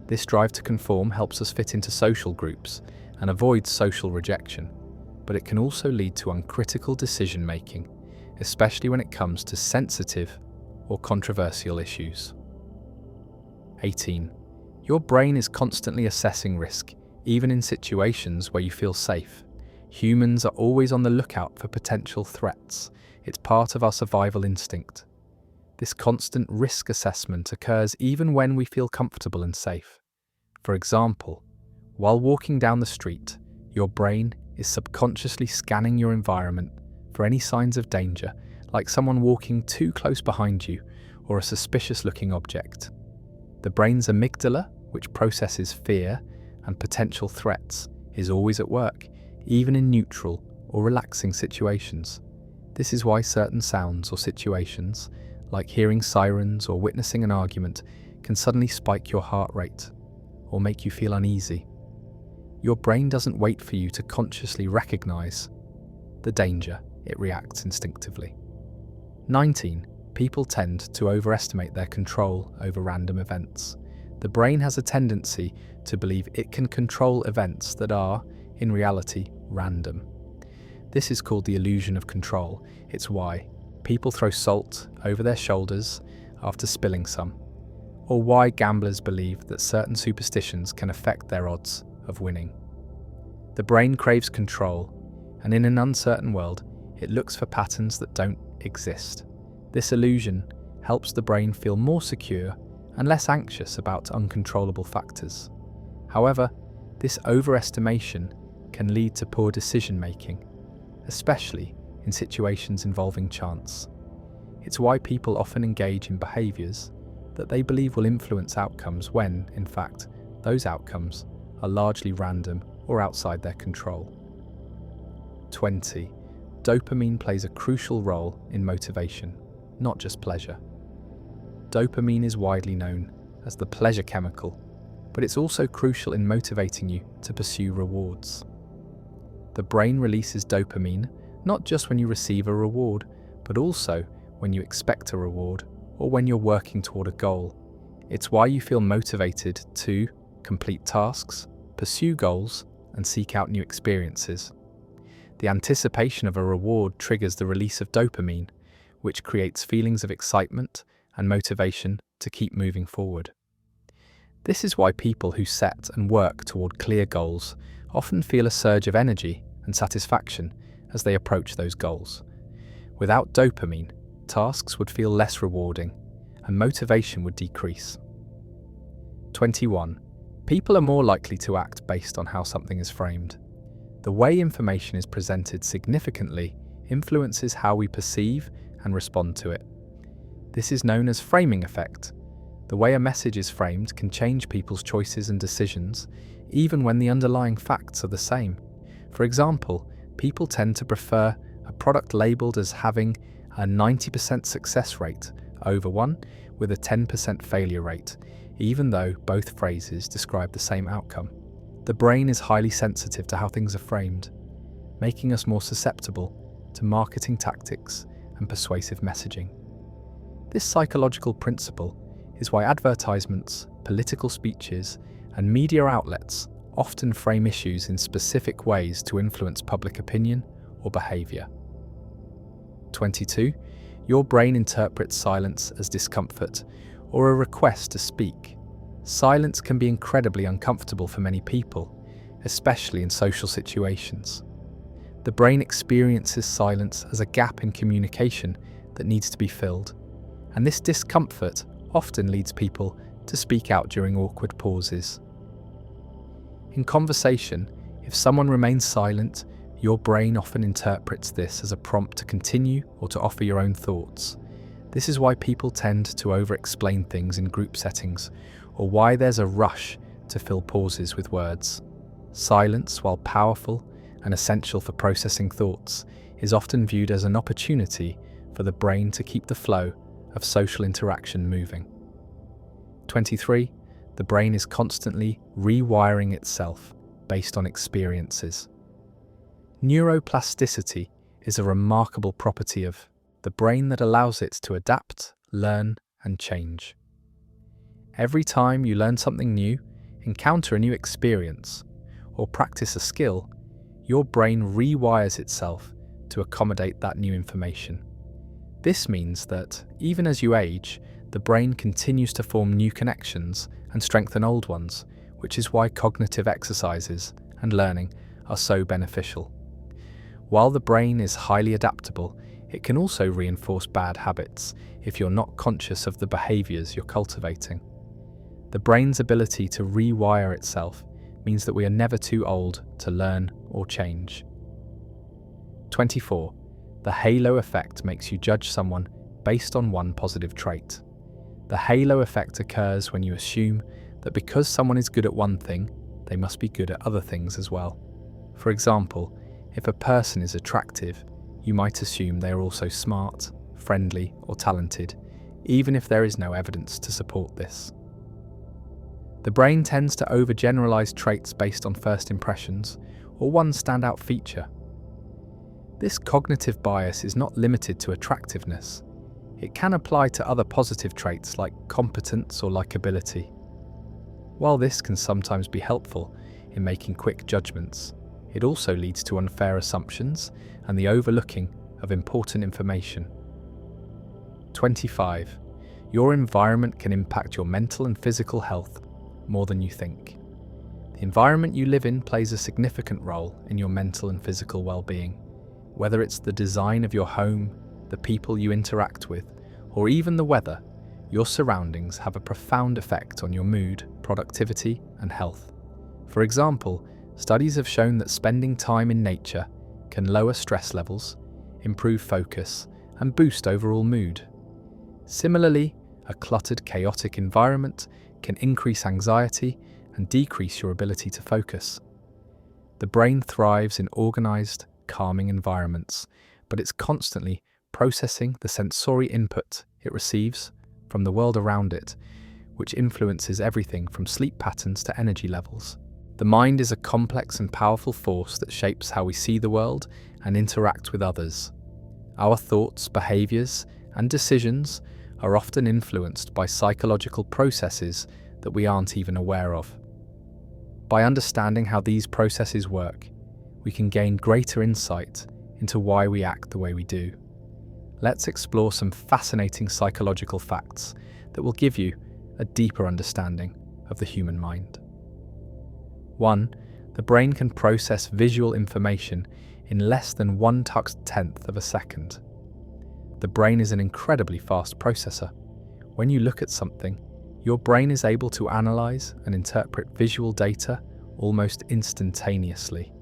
This drive to conform helps us fit into social groups and avoid social rejection, but it can also lead to uncritical decision-making, especially when it comes to sensitive or controversial issues. 18. Your brain is constantly assessing risk, even in situations where you feel safe. Humans are always on the lookout for potential threats. It's part of our survival instinct. This constant risk assessment occurs even when we feel comfortable and safe. For example, while walking down the street, your brain is subconsciously scanning your environment for any signs of danger, like someone walking too close behind you or a suspicious-looking object. The brain's amygdala, which processes fear and potential threats, is always at work, even in neutral or relaxing situations. This is why certain sounds or situations, like hearing sirens or witnessing an argument, can suddenly spike your heart rate or make you feel uneasy. Your brain doesn't wait for you to consciously recognize the danger, it reacts instinctively. 19. people tend to overestimate their control over random events. The brain has a tendency to believe it can control events that are, in reality, random. This is called the illusion of control. It's why people throw salt over their shoulders after spilling some, or why gamblers believe that certain superstitions can affect their odds of winning. The brain craves control, and in an uncertain world, it looks for patterns that don't exist. This illusion helps the brain feel more secure and less anxious about uncontrollable factors. However, this overestimation can lead to poor decision-making, especially in situations involving chance. It's why people often engage in behaviours that they believe will influence outcomes when, in fact, those outcomes are largely random or outside their control. 20. Dopamine plays a crucial role in motivation, not just pleasure. Dopamine is widely known as the pleasure chemical, but it's also crucial in motivating you to pursue rewards. The brain releases dopamine not just when you receive a reward, but also when you expect a reward or when you're working toward a goal. It's why you feel motivated to complete tasks, pursue goals, and seek out new experiences. The anticipation of a reward triggers the release of dopamine, which creates feelings of excitement and motivation to keep moving forward. This is why people who set and work toward clear goals often feel a surge of energy and satisfaction as they approach those goals. Without dopamine, tasks would feel less rewarding and motivation would decrease. 21. People are more likely to act based on how something is framed. The way information is presented significantly influences how we perceive and respond to it. This is known as framing effect. The way a message is framed can change people's choices and decisions, even when the underlying facts are the same. For example, people tend to prefer a product labelled as having a 90% success rate over one with a 10% failure rate, even though both phrases describe the same outcome. The brain is highly sensitive to how things are framed, making us more susceptible to marketing tactics and persuasive messaging. This psychological principle is why advertisements, political speeches, and media outlets often frame issues in specific ways to influence public opinion or behaviour. 22. Your brain interprets silence as discomfort or a request to speak. Silence can be incredibly uncomfortable for many people, especially in social situations. The brain experiences silence as a gap in communication that needs to be filled, and this discomfort often leads people to speak out during awkward pauses. In conversation, if someone remains silent, your brain often interprets this as a prompt to continue or to offer your own thoughts. This is why people tend to over-explain things in group settings, or why there's a rush to fill pauses with words. Silence, while powerful and essential for processing thoughts, is often viewed as an opportunity for the brain to keep the flow of social interaction moving. 23. The brain is constantly rewiring itself based on experiences. Neuroplasticity is a remarkable property of the brain that allows it to adapt, learn, and change. Every time you learn something new, encounter a new experience, or practice a skill, your brain rewires itself to accommodate that new information. This means that, even as you age, the brain continues to form new connections and strengthen old ones, which is why cognitive exercises and learning are so beneficial. While the brain is highly adaptable, it can also reinforce bad habits if you're not conscious of the behaviours you're cultivating. The brain's ability to rewire itself means that we are never too old to learn or change. 24. The halo effect makes you judge someone based on one positive trait. The halo effect occurs when you assume that because someone is good at one thing, they must be good at other things as well. For example, if a person is attractive, you might assume they are also smart, friendly, or talented, even if there is no evidence to support this. The brain tends to overgeneralize traits based on first impressions or one standout feature. This cognitive bias is not limited to attractiveness. it can apply to other positive traits like competence or likability. While this can sometimes be helpful in making quick judgments, it also leads to unfair assumptions and the overlooking of important information. 25. Your environment can impact your mental and physical health more than you think. The environment you live in plays a significant role in your mental and physical well-being. Whether it's the design of your home, the people you interact with, or even the weather, your surroundings have a profound effect on your mood, productivity, and health. For example, studies have shown that spending time in nature can lower stress levels, improve focus, and boost overall mood. Similarly, a cluttered, chaotic environment can increase anxiety and decrease your ability to focus. The brain thrives in organized, calming environments, but it's constantly processing the sensory input it receives from the world around it, which influences everything from sleep patterns to energy levels. The mind is a complex and powerful force that shapes how we see the world and interact with others. Our thoughts, behaviors, and decisions are often influenced by psychological processes that we aren't even aware of. By understanding how these processes work, we can gain greater insight into why we act the way we do. Let's explore some fascinating psychological facts that will give you a deeper understanding of the human mind. 1. The brain can process visual information in less than 1/10th of a second. The brain is an incredibly fast processor. When you look at something, your brain is able to analyze and interpret visual data almost instantaneously.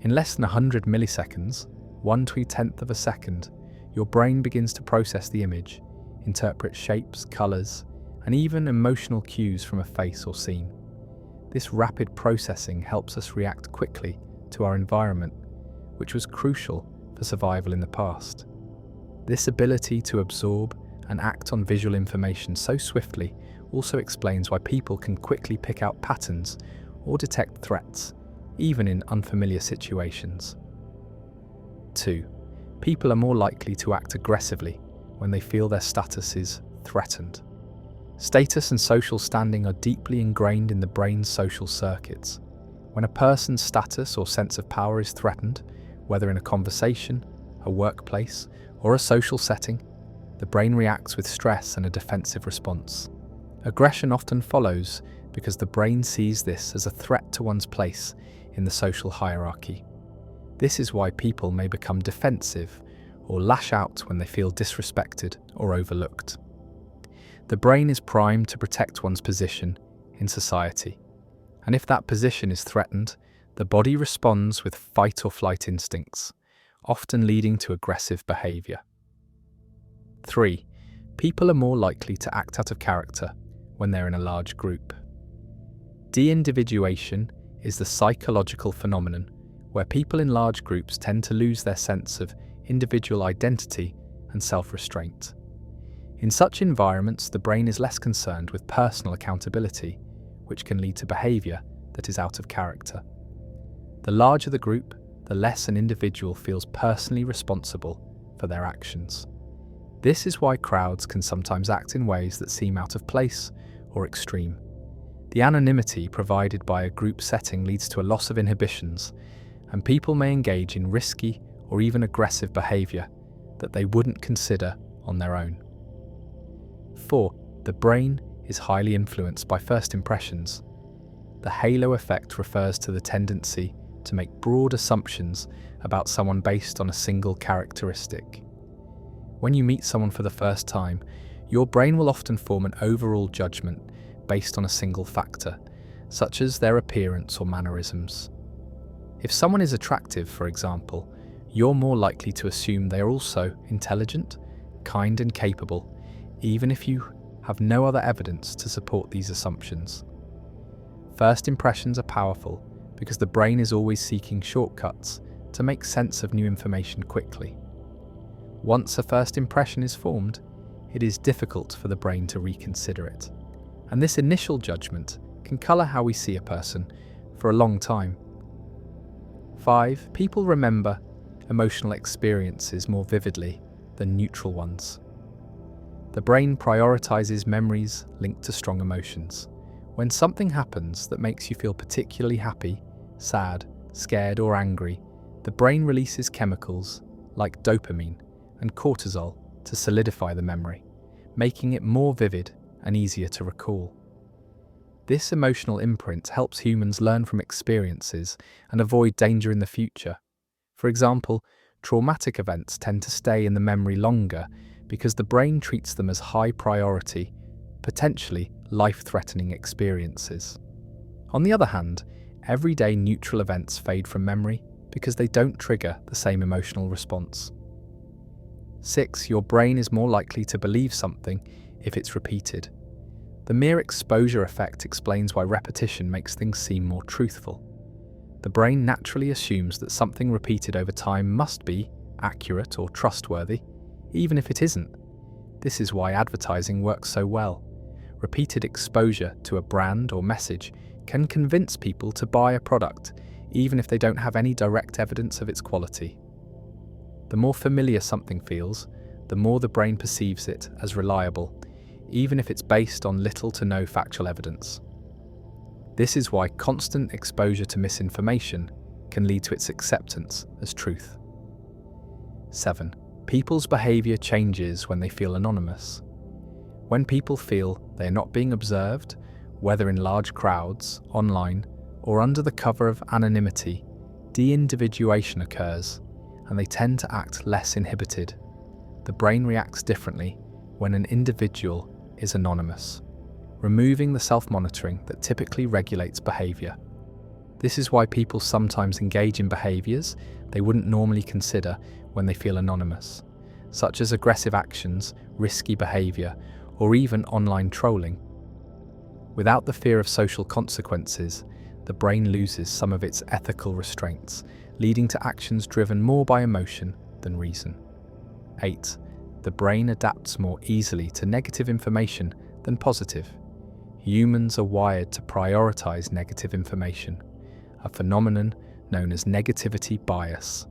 In less than 100 milliseconds, 1/10th of a second, your brain begins to process the image, interpret shapes, colors, and even emotional cues from a face or scene. This rapid processing helps us react quickly to our environment, which was crucial for survival in the past. This ability to absorb and act on visual information so swiftly also explains why people can quickly pick out patterns or detect threats, even in unfamiliar situations. 2. People are more likely to act aggressively when they feel their status is threatened. Status and social standing are deeply ingrained in the brain's social circuits. When a person's status or sense of power is threatened, whether in a conversation, a workplace, or a social setting, the brain reacts with stress and a defensive response. Aggression often follows because the brain sees this as a threat to one's place in the social hierarchy. This is why people may become defensive or lash out when they feel disrespected or overlooked. The brain is primed to protect one's position in society, and if that position is threatened, the body responds with fight or flight instincts, often leading to aggressive behavior. 3. People are more likely to act out of character when they're in a large group. De-individuation is the psychological phenomenon where people in large groups tend to lose their sense of individual identity and self-restraint. In such environments, the brain is less concerned with personal accountability, which can lead to behavior that is out of character. The larger the group, the less an individual feels personally responsible for their actions. This is why crowds can sometimes act in ways that seem out of place or extreme. The anonymity provided by a group setting leads to a loss of inhibitions, and people may engage in risky or even aggressive behavior that they wouldn't consider on their own. 4. The brain is highly influenced by first impressions. The halo effect refers to the tendency to make broad assumptions about someone based on a single characteristic. When you meet someone for the first time, your brain will often form an overall judgment based on a single factor, such as their appearance or mannerisms. If someone is attractive, for example, you're more likely to assume they are also intelligent, kind, and capable, even if you have no other evidence to support these assumptions. First impressions are powerful because the brain is always seeking shortcuts to make sense of new information quickly. Once a first impression is formed, it is difficult for the brain to reconsider it. And this initial judgment can color how we see a person for a long time. 5. People remember emotional experiences more vividly than neutral ones. The brain prioritizes memories linked to strong emotions. When something happens that makes you feel particularly happy, sad, scared, or angry, the brain releases chemicals like dopamine and cortisol to solidify the memory, making it more vivid and easier to recall. This emotional imprint helps humans learn from experiences and avoid danger in the future. For example, traumatic events tend to stay in the memory longer because the brain treats them as high priority, potentially life-threatening experiences. On the other hand, everyday neutral events fade from memory because they don't trigger the same emotional response. 6. Your brain is more likely to believe something if it's repeated. The mere exposure effect explains why repetition makes things seem more truthful. The brain naturally assumes that something repeated over time must be accurate or trustworthy, even if it isn't. This is why advertising works so well. Repeated exposure to a brand or message can convince people to buy a product, even if they don't have any direct evidence of its quality. The more familiar something feels, the more the brain perceives it as reliable, even if it's based on little to no factual evidence. This is why constant exposure to misinformation can lead to its acceptance as truth. 7. People's behaviour changes when they feel anonymous. When people feel they are not being observed, whether in large crowds, online, or under the cover of anonymity, de-individuation occurs, and they tend to act less inhibited. The brain reacts differently when an individual is anonymous, removing the self-monitoring that typically regulates behaviour. This is why people sometimes engage in behaviours they wouldn't normally consider when they feel anonymous, such as aggressive actions, risky behaviour, or even online trolling. Without the fear of social consequences, the brain loses some of its ethical restraints, leading to actions driven more by emotion than reason. 8. The brain adapts more easily to negative information than positive. Humans are wired to prioritize negative information, a phenomenon known as negativity bias.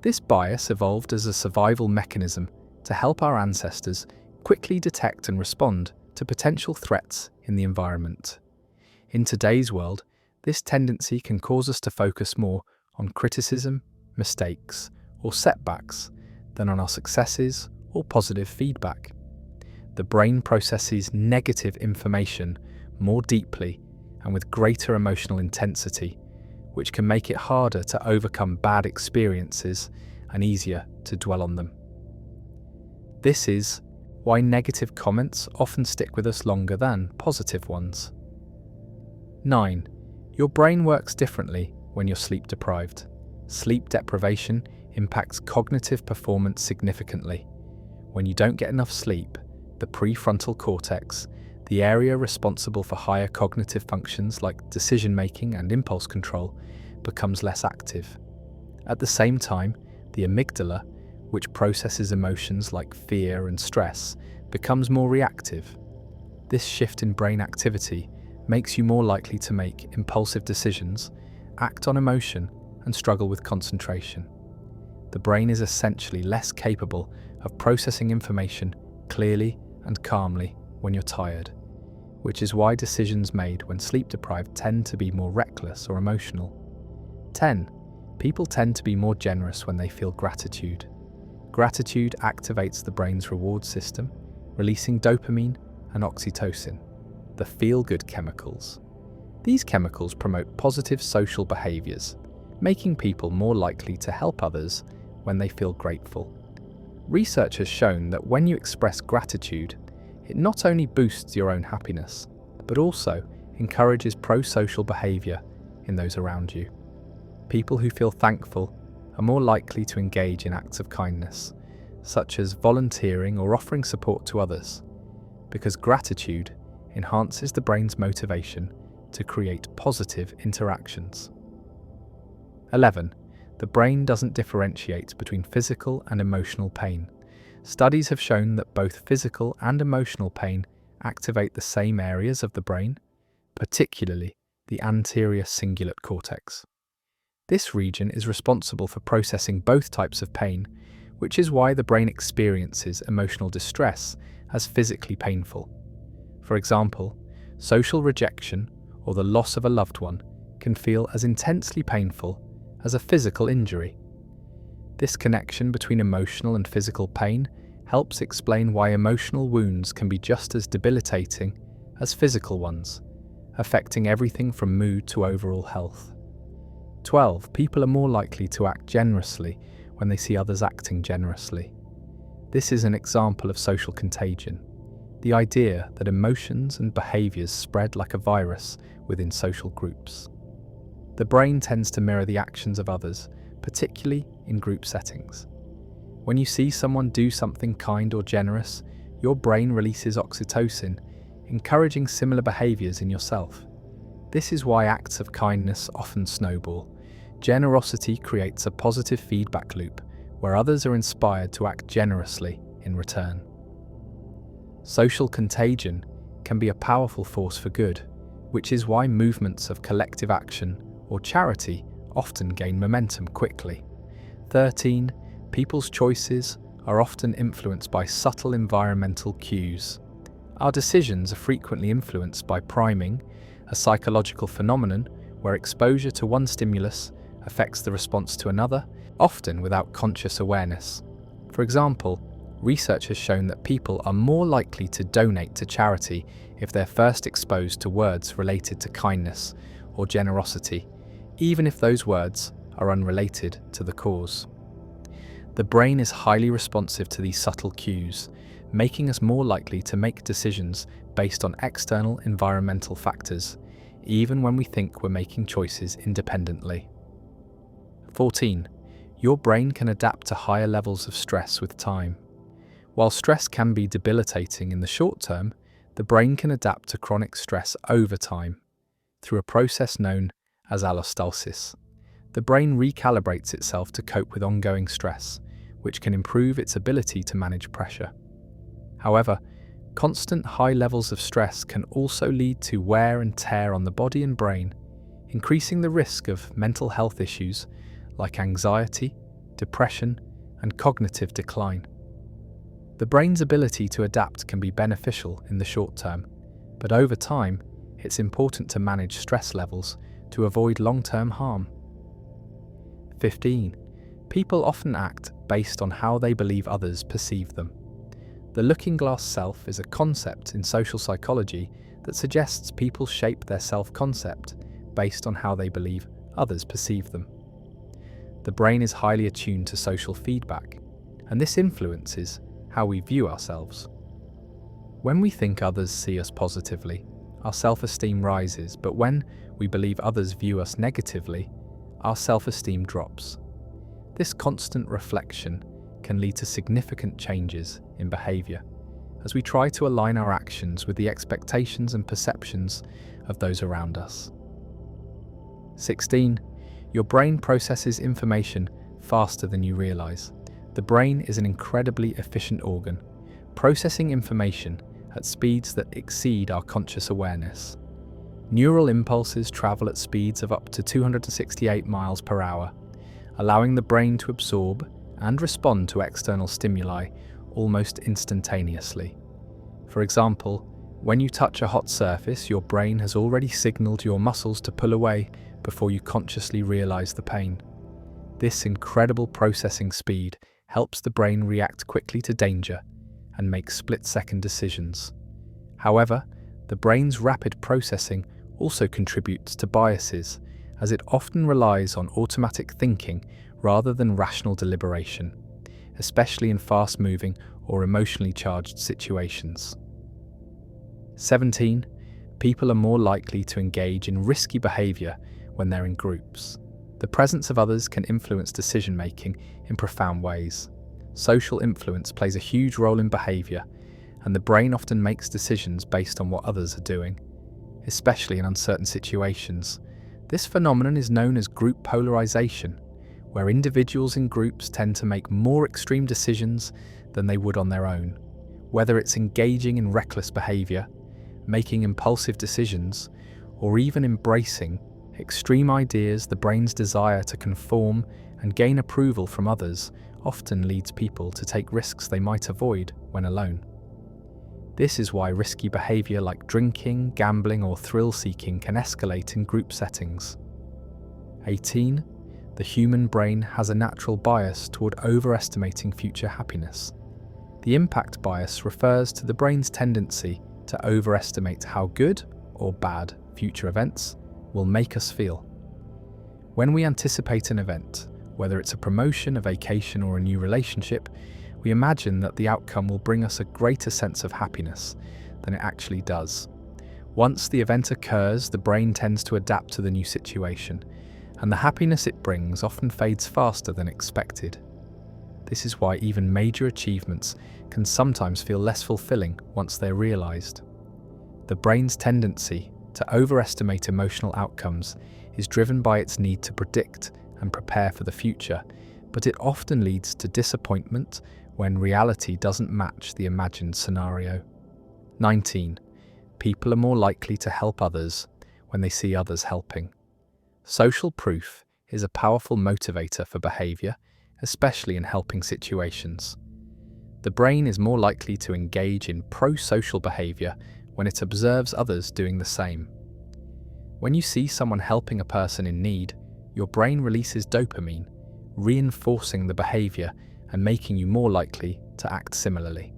This bias evolved as a survival mechanism to help our ancestors quickly detect and respond to potential threats in the environment. In today's world, this tendency can cause us to focus more on criticism, mistakes, or setbacks than on our successes or positive feedback. The brain processes negative information more deeply and with greater emotional intensity, which can make it harder to overcome bad experiences and easier to dwell on them. This is why negative comments often stick with us longer than positive ones. 9. Your brain works differently when you're sleep deprived. Sleep deprivation impacts cognitive performance significantly. When you don't get enough sleep, the prefrontal cortex, the area responsible for higher cognitive functions like decision-making and impulse control, becomes less active. At the same time, the amygdala, which processes emotions like fear and stress, becomes more reactive. This shift in brain activity makes you more likely to make impulsive decisions, act on emotion, and struggle with concentration. The brain is essentially less capable of processing information clearly and calmly when you're tired, which is why decisions made when sleep deprived tend to be more reckless or emotional. 10. People tend to be more generous when they feel gratitude. Gratitude activates the brain's reward system, releasing dopamine and oxytocin, the feel-good chemicals. These chemicals promote positive social behaviours, making people more likely to help others when they feel grateful. Research has shown that when you express gratitude, it not only boosts your own happiness, but also encourages pro-social behaviour in those around you. People who feel thankful are more likely to engage in acts of kindness, such as volunteering or offering support to others, because gratitude enhances the brain's motivation to create positive interactions. 11. The brain doesn't differentiate between physical and emotional pain. Studies have shown that both physical and emotional pain activate the same areas of the brain, particularly the anterior cingulate cortex. This region is responsible for processing both types of pain, which is why the brain experiences emotional distress as physically painful. For example, social rejection or the loss of a loved one can feel as intensely painful as a physical injury. This connection between emotional and physical pain helps explain why emotional wounds can be just as debilitating as physical ones, affecting everything from mood to overall health. 12. People are more likely to act generously when they see others acting generously. This is an example of social contagion, the idea that emotions and behaviours spread like a virus within social groups. The brain tends to mirror the actions of others, particularly in group settings. When you see someone do something kind or generous, your brain releases oxytocin, encouraging similar behaviours in yourself. This is why acts of kindness often snowball. Generosity creates a positive feedback loop where others are inspired to act generously in return. Social contagion can be a powerful force for good, which is why movements of collective action or charity often gain momentum quickly. 13. People's choices are often influenced by subtle environmental cues. Our decisions are frequently influenced by priming, a psychological phenomenon where exposure to one stimulus affects the response to another, often without conscious awareness. For example, research has shown that people are more likely to donate to charity if they're first exposed to words related to kindness or generosity, even if those words are unrelated to the cause. The brain is highly responsive to these subtle cues, making us more likely to make decisions based on external environmental factors, even when we think we're making choices independently. 14. Your brain can adapt to higher levels of stress with time. While stress can be debilitating in the short term, the brain can adapt to chronic stress over time through a process known as allostasis. The brain recalibrates itself to cope with ongoing stress, which can improve its ability to manage pressure. However, constant high levels of stress can also lead to wear and tear on the body and brain, increasing the risk of mental health issues like anxiety, depression, and cognitive decline. The brain's ability to adapt can be beneficial in the short term, but over time, it's important to manage stress levels to avoid long-term harm. 15. People often act based on how they believe others perceive them. The looking glass self is a concept in social psychology that suggests people shape their self-concept based on how they believe others perceive them. The brain is highly attuned to social feedback, and this influences how we view ourselves. When we think others see us positively, our self-esteem rises, but when we believe others view us negatively, our self-esteem drops. This constant reflection can lead to significant changes in behaviour, as we try to align our actions with the expectations and perceptions of those around us. 16. Your brain processes information faster than you realise. The brain is an incredibly efficient organ, processing information at speeds that exceed our conscious awareness. Neural impulses travel at speeds of up to 268 miles per hour, allowing the brain to absorb and respond to external stimuli almost instantaneously. For example, when you touch a hot surface, your brain has already signaled your muscles to pull away before you consciously realize the pain. This incredible processing speed helps the brain react quickly to danger and make split-second decisions. However, the brain's rapid processing also contributes to biases, as it often relies on automatic thinking rather than rational deliberation, especially in fast-moving or emotionally charged situations. 17. People are more likely to engage in risky behaviour when they're in groups. The presence of others can influence decision-making in profound ways. Social influence plays a huge role in behaviour, and the brain often makes decisions based on what others are doing, especially in uncertain situations. This phenomenon is known as group polarization, where individuals in groups tend to make more extreme decisions than they would on their own. Whether it's engaging in reckless behaviour, making impulsive decisions, or even embracing Extreme ideas, the brain's desire to conform and gain approval from others, often leads people to take risks they might avoid when alone. This is why risky behaviour like drinking, gambling, or thrill-seeking can escalate in group settings. 18. The human brain has a natural bias toward overestimating future happiness. The impact bias refers to the brain's tendency to overestimate how good or bad future events will make us feel. When we anticipate an event, whether it's a promotion, a vacation, or a new relationship, we imagine that the outcome will bring us a greater sense of happiness than it actually does. Once the event occurs, the brain tends to adapt to the new situation, and the happiness it brings often fades faster than expected. This is why even major achievements can sometimes feel less fulfilling once they're realized. The brain's tendency to overestimate emotional outcomes is driven by its need to predict and prepare for the future, but it often leads to disappointment when reality doesn't match the imagined scenario. 19. People are more likely to help others when they see others helping. Social proof is a powerful motivator for behaviour, especially in helping situations. The brain is more likely to engage in pro-social behaviour when it observes others doing the same. When you see someone helping a person in need, your brain releases dopamine, reinforcing the behaviour and making you more likely to act similarly.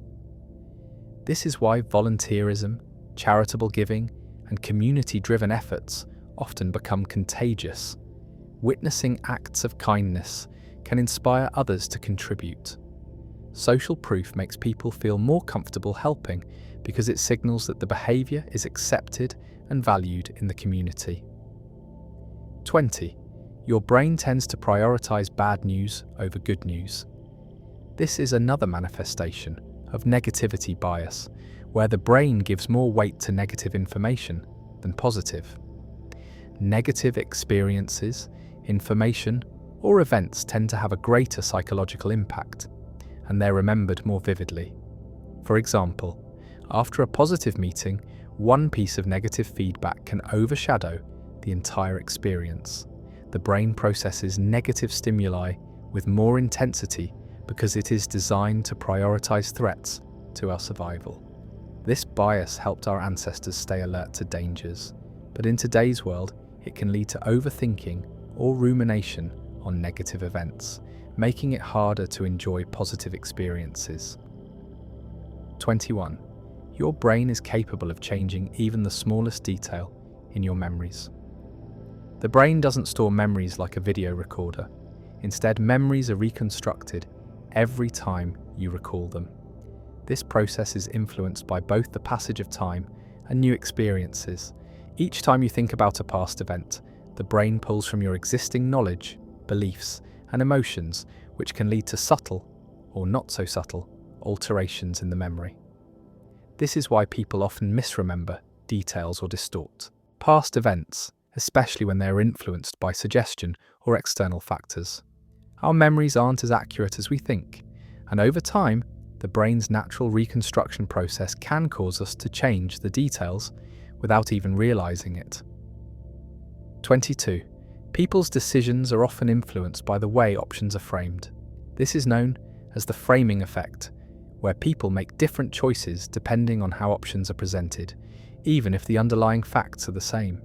This is why volunteerism, charitable giving, and community-driven efforts often become contagious. Witnessing acts of kindness can inspire others to contribute. Social proof makes people feel more comfortable helping because it signals that the behaviour is accepted and valued in the community. 20. Your brain tends to prioritise bad news over good news. This is another manifestation of negativity bias, where the brain gives more weight to negative information than positive. Negative experiences, information, or events tend to have a greater psychological impact, and they're remembered more vividly. For example, after a positive meeting, one piece of negative feedback can overshadow the entire experience. The brain processes negative stimuli with more intensity because it is designed to prioritize threats to our survival. This bias helped our ancestors stay alert to dangers, but in today's world, it can lead to overthinking or rumination on negative events, making it harder to enjoy positive experiences. 21. Your brain is capable of changing even the smallest detail in your memories. The brain doesn't store memories like a video recorder. Instead, memories are reconstructed every time you recall them. This process is influenced by both the passage of time and new experiences. Each time you think about a past event, the brain pulls from your existing knowledge, beliefs, and emotions, which can lead to subtle, or not so subtle, alterations in the memory. This is why people often misremember details or distort past events, especially when they are influenced by suggestion or external factors. Our memories aren't as accurate as we think, and over time, the brain's natural reconstruction process can cause us to change the details without even realizing it. 22. People's decisions are often influenced by the way options are framed. This is known as the framing effect, where people make different choices depending on how options are presented, even if the underlying facts are the same.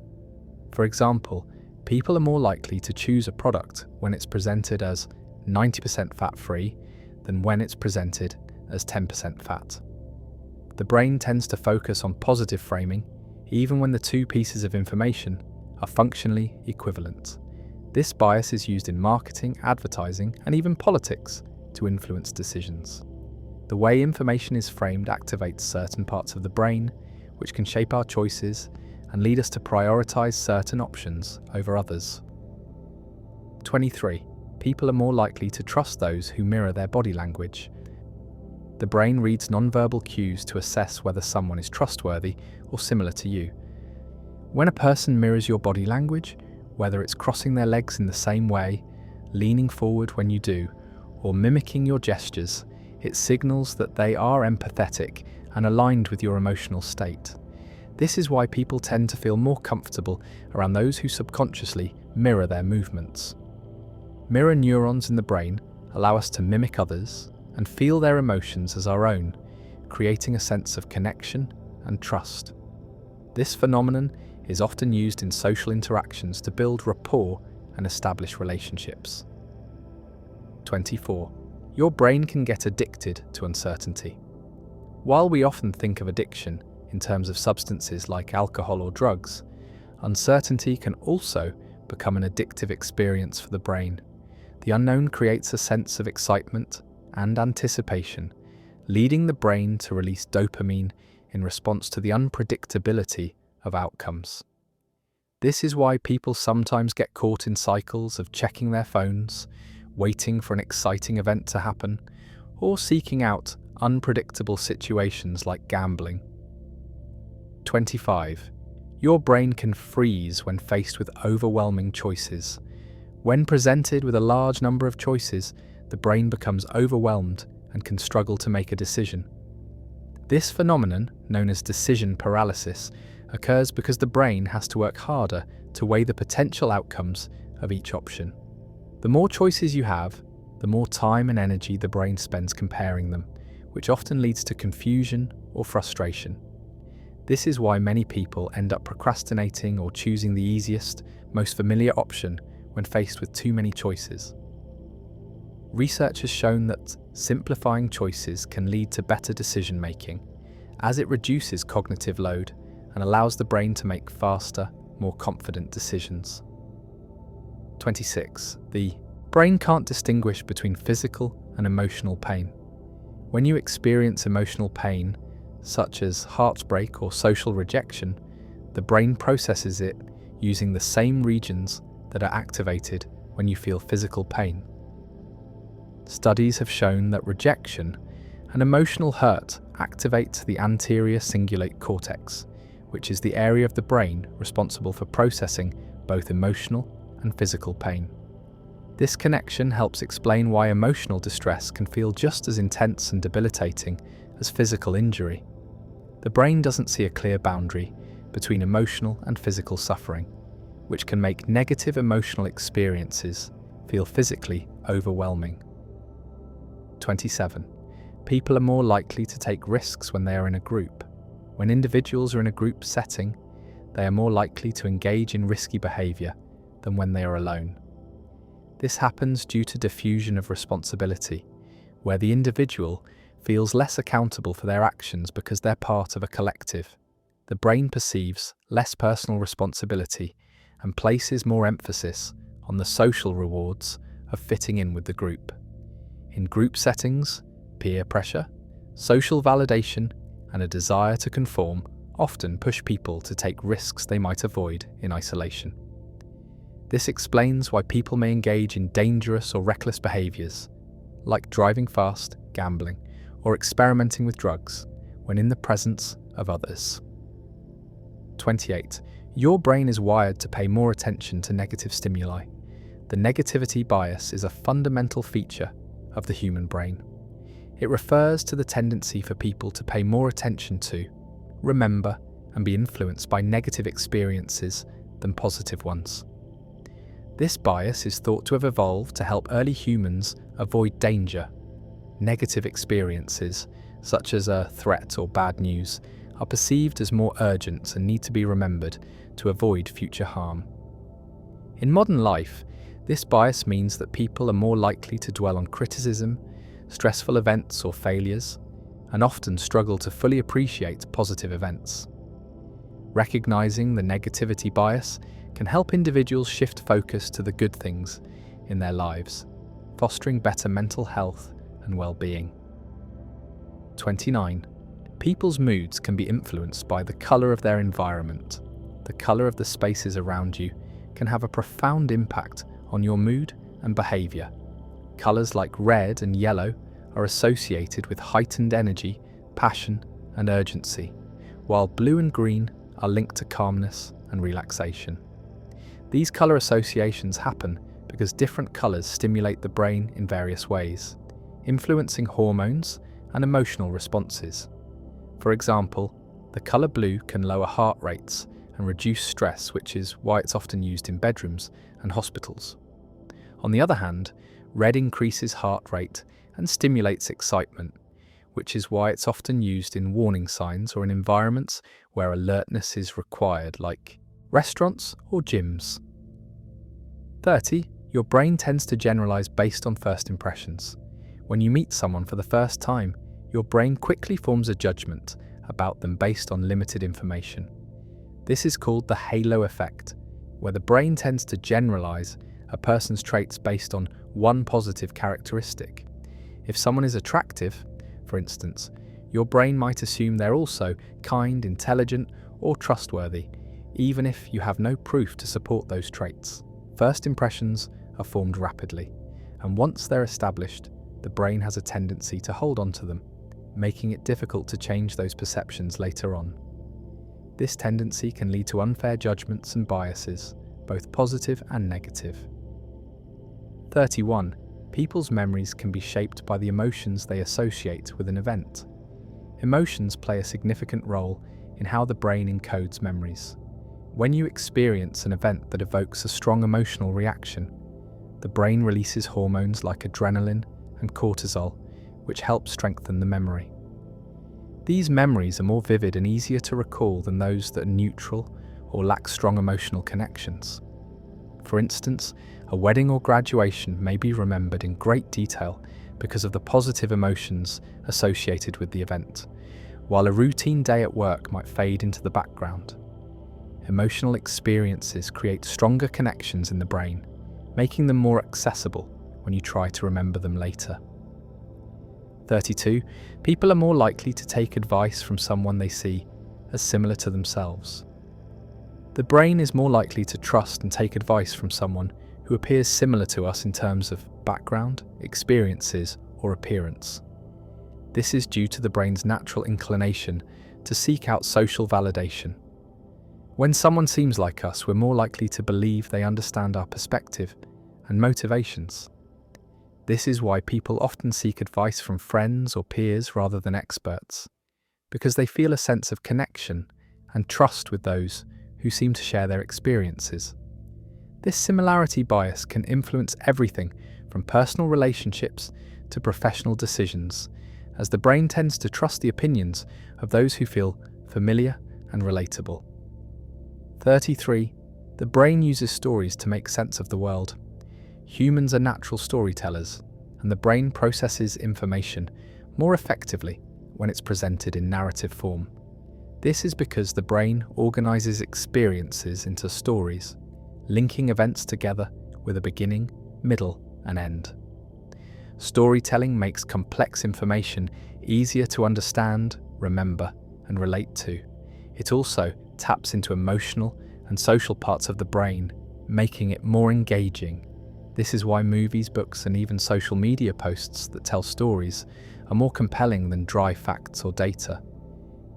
For example, people are more likely to choose a product when it's presented as 90% fat-free than when it's presented as 10% fat. The brain tends to focus on positive framing, even when the two pieces of information are functionally equivalent. This bias is used in marketing, advertising, and even politics to influence decisions. The way information is framed activates certain parts of the brain, which can shape our choices and lead us to prioritize certain options over others. 23. People are more likely to trust those who mirror their body language. The brain reads nonverbal cues to assess whether someone is trustworthy or similar to you. When a person mirrors your body language, whether it's crossing their legs in the same way, leaning forward when you do, or mimicking your gestures, it signals that they are empathetic and aligned with your emotional state. This is why people tend to feel more comfortable around those who subconsciously mirror their movements. Mirror neurons in the brain allow us to mimic others and feel their emotions as our own, creating a sense of connection and trust. This phenomenon is often used in social interactions to build rapport and establish relationships. 24. Your brain can get addicted to uncertainty. While we often think of addiction in terms of substances like alcohol or drugs, uncertainty can also become an addictive experience for the brain. The unknown creates a sense of excitement and anticipation, leading the brain to release dopamine in response to the unpredictability of outcomes. This is why people sometimes get caught in cycles of checking their phones, waiting for an exciting event to happen, or seeking out unpredictable situations like gambling. 25. Your brain can freeze when faced with overwhelming choices. When presented with a large number of choices, the brain becomes overwhelmed and can struggle to make a decision. This phenomenon, known as decision paralysis, occurs because the brain has to work harder to weigh the potential outcomes of each option. The more choices you have, the more time and energy the brain spends comparing them, which often leads to confusion or frustration. This is why many people end up procrastinating or choosing the easiest, most familiar option when faced with too many choices. Research has shown that simplifying choices can lead to better decision-making, as it reduces cognitive load and allows the brain to make faster, more confident decisions. 26. The brain can't distinguish between physical and emotional pain. When you experience emotional pain, such as heartbreak or social rejection, the brain processes it using the same regions that are activated when you feel physical pain. Studies have shown that rejection and emotional hurt activate the anterior cingulate cortex, which is the area of the brain responsible for processing both emotional and physical pain. This connection helps explain why emotional distress can feel just as intense and debilitating as physical injury. The brain doesn't see a clear boundary between emotional and physical suffering, which can make negative emotional experiences feel physically overwhelming. 27. People are more likely to take risks when they are in a group. When individuals are in a group setting, they are more likely to engage in risky behaviour than when they are alone. This happens due to diffusion of responsibility, where the individual feels less accountable for their actions because they're part of a collective. The brain perceives less personal responsibility and places more emphasis on the social rewards of fitting in with the group. In group settings, peer pressure, social validation, and a desire to conform often push people to take risks they might avoid in isolation. This explains why people may engage in dangerous or reckless behaviours, like driving fast, gambling, or experimenting with drugs when in the presence of others. 28. Your brain is wired to pay more attention to negative stimuli. The negativity bias is a fundamental feature of the human brain. It refers to the tendency for people to pay more attention to, remember, and be influenced by negative experiences than positive ones. This bias is thought to have evolved to help early humans avoid danger. Negative experiences, such as a threat or bad news, are perceived as more urgent and need to be remembered to avoid future harm. In modern life, this bias means that people are more likely to dwell on criticism, stressful events or failures, and often struggle to fully appreciate positive events. Recognizing the negativity bias can help individuals shift focus to the good things in their lives, fostering better mental health and well-being. 29. People's moods can be influenced by the color of their environment. The color of the spaces around you can have a profound impact on your mood and behavior. Colors like red and yellow are associated with heightened energy, passion, and urgency, while blue and green are linked to calmness and relaxation. These color associations happen because different colors stimulate the brain in various ways, influencing hormones and emotional responses. For example, The colour blue can lower heart rates and reduce stress, which is why it's often used in bedrooms and hospitals. On the other hand, red increases heart rate and stimulates excitement, which is why it's often used in warning signs or in environments where alertness is required, like restaurants or gyms. 30. Your brain tends to generalize based on first impressions. When you meet someone for the first time, your brain quickly forms a judgment about them based on limited information. This is called the halo effect, where the brain tends to generalize a person's traits based on one positive characteristic. If someone is attractive, for instance, your brain might assume they're also kind, intelligent, or trustworthy, even if you have no proof to support those traits. First impressions are formed rapidly, and once they're established, the brain has a tendency to hold on to them, making it difficult to change those perceptions later on. This tendency can lead to unfair judgments and biases, both positive and negative. 31. People's memories can be shaped by the emotions they associate with an event. Emotions play a significant role in how the brain encodes memories. When you experience an event that evokes a strong emotional reaction, the brain releases hormones like adrenaline and cortisol, which help strengthen the memory. These memories are more vivid and easier to recall than those that are neutral or lack strong emotional connections. For instance, a wedding or graduation may be remembered in great detail because of the positive emotions associated with the event, while a routine day at work might fade into the background. Emotional experiences create stronger connections in the brain, making them more accessible when you try to remember them later. 32. People are more likely to take advice from someone they see as similar to themselves. The brain is more likely to trust and take advice from someone who appears similar to us in terms of background, experiences, or appearance. This is due to the brain's natural inclination to seek out social validation. When someone seems like us, we're more likely to believe they understand our perspective and motivations. This is why people often seek advice from friends or peers rather than experts, because they feel a sense of connection and trust with those who seem to share their experiences. This similarity bias can influence everything from personal relationships to professional decisions, as the brain tends to trust the opinions of those who feel familiar and relatable. 33. The brain uses stories to make sense of the world. Humans are natural storytellers, and the brain processes information more effectively when it's presented in narrative form. This is because the brain organizes experiences into stories, linking events together with a beginning, middle, and end. Storytelling makes complex information easier to understand, remember, and relate to. It also taps into emotional and social parts of the brain, making it more engaging. This is why movies, books, and even social media posts that tell stories are more compelling than dry facts or data.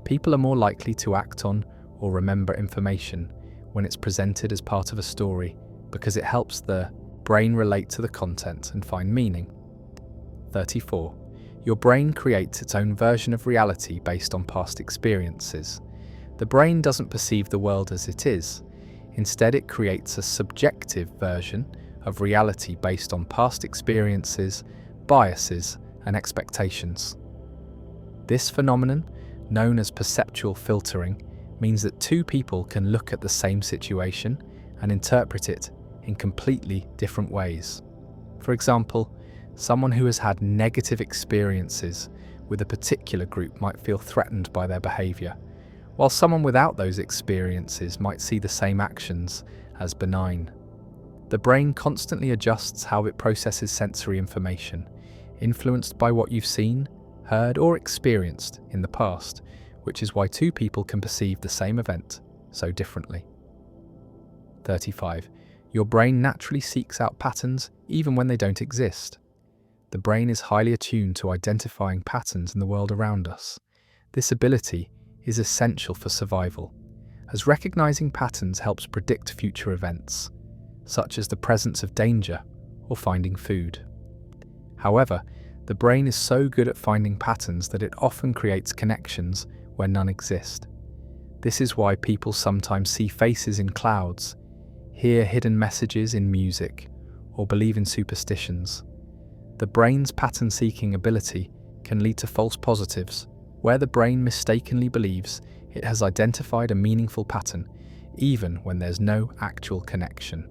People are more likely to act on or remember information when it's presented as part of a story because it helps the brain relate to the content and find meaning. 34. Your brain creates its own version of reality based on past experiences. The brain doesn't perceive the world as it is. Instead, it creates a subjective version of reality based on past experiences, biases, and expectations. This phenomenon, known as perceptual filtering, means that two people can look at the same situation and interpret it in completely different ways. For example, someone who has had negative experiences with a particular group might feel threatened by their behaviour, while someone without those experiences might see the same actions as benign. The brain constantly adjusts how it processes sensory information, influenced by what you've seen, heard, or experienced in the past, which is why two people can perceive the same event so differently. 35. Your brain naturally seeks out patterns even when they don't exist. The brain is highly attuned to identifying patterns in the world around us. This ability is essential for survival, as recognizing patterns helps predict future events, such as the presence of danger or finding food. However, the brain is so good at finding patterns that it often creates connections where none exist. This is why people sometimes see faces in clouds, hear hidden messages in music, or believe in superstitions. The brain's pattern-seeking ability can lead to false positives, where the brain mistakenly believes it has identified a meaningful pattern, even when there's no actual connection.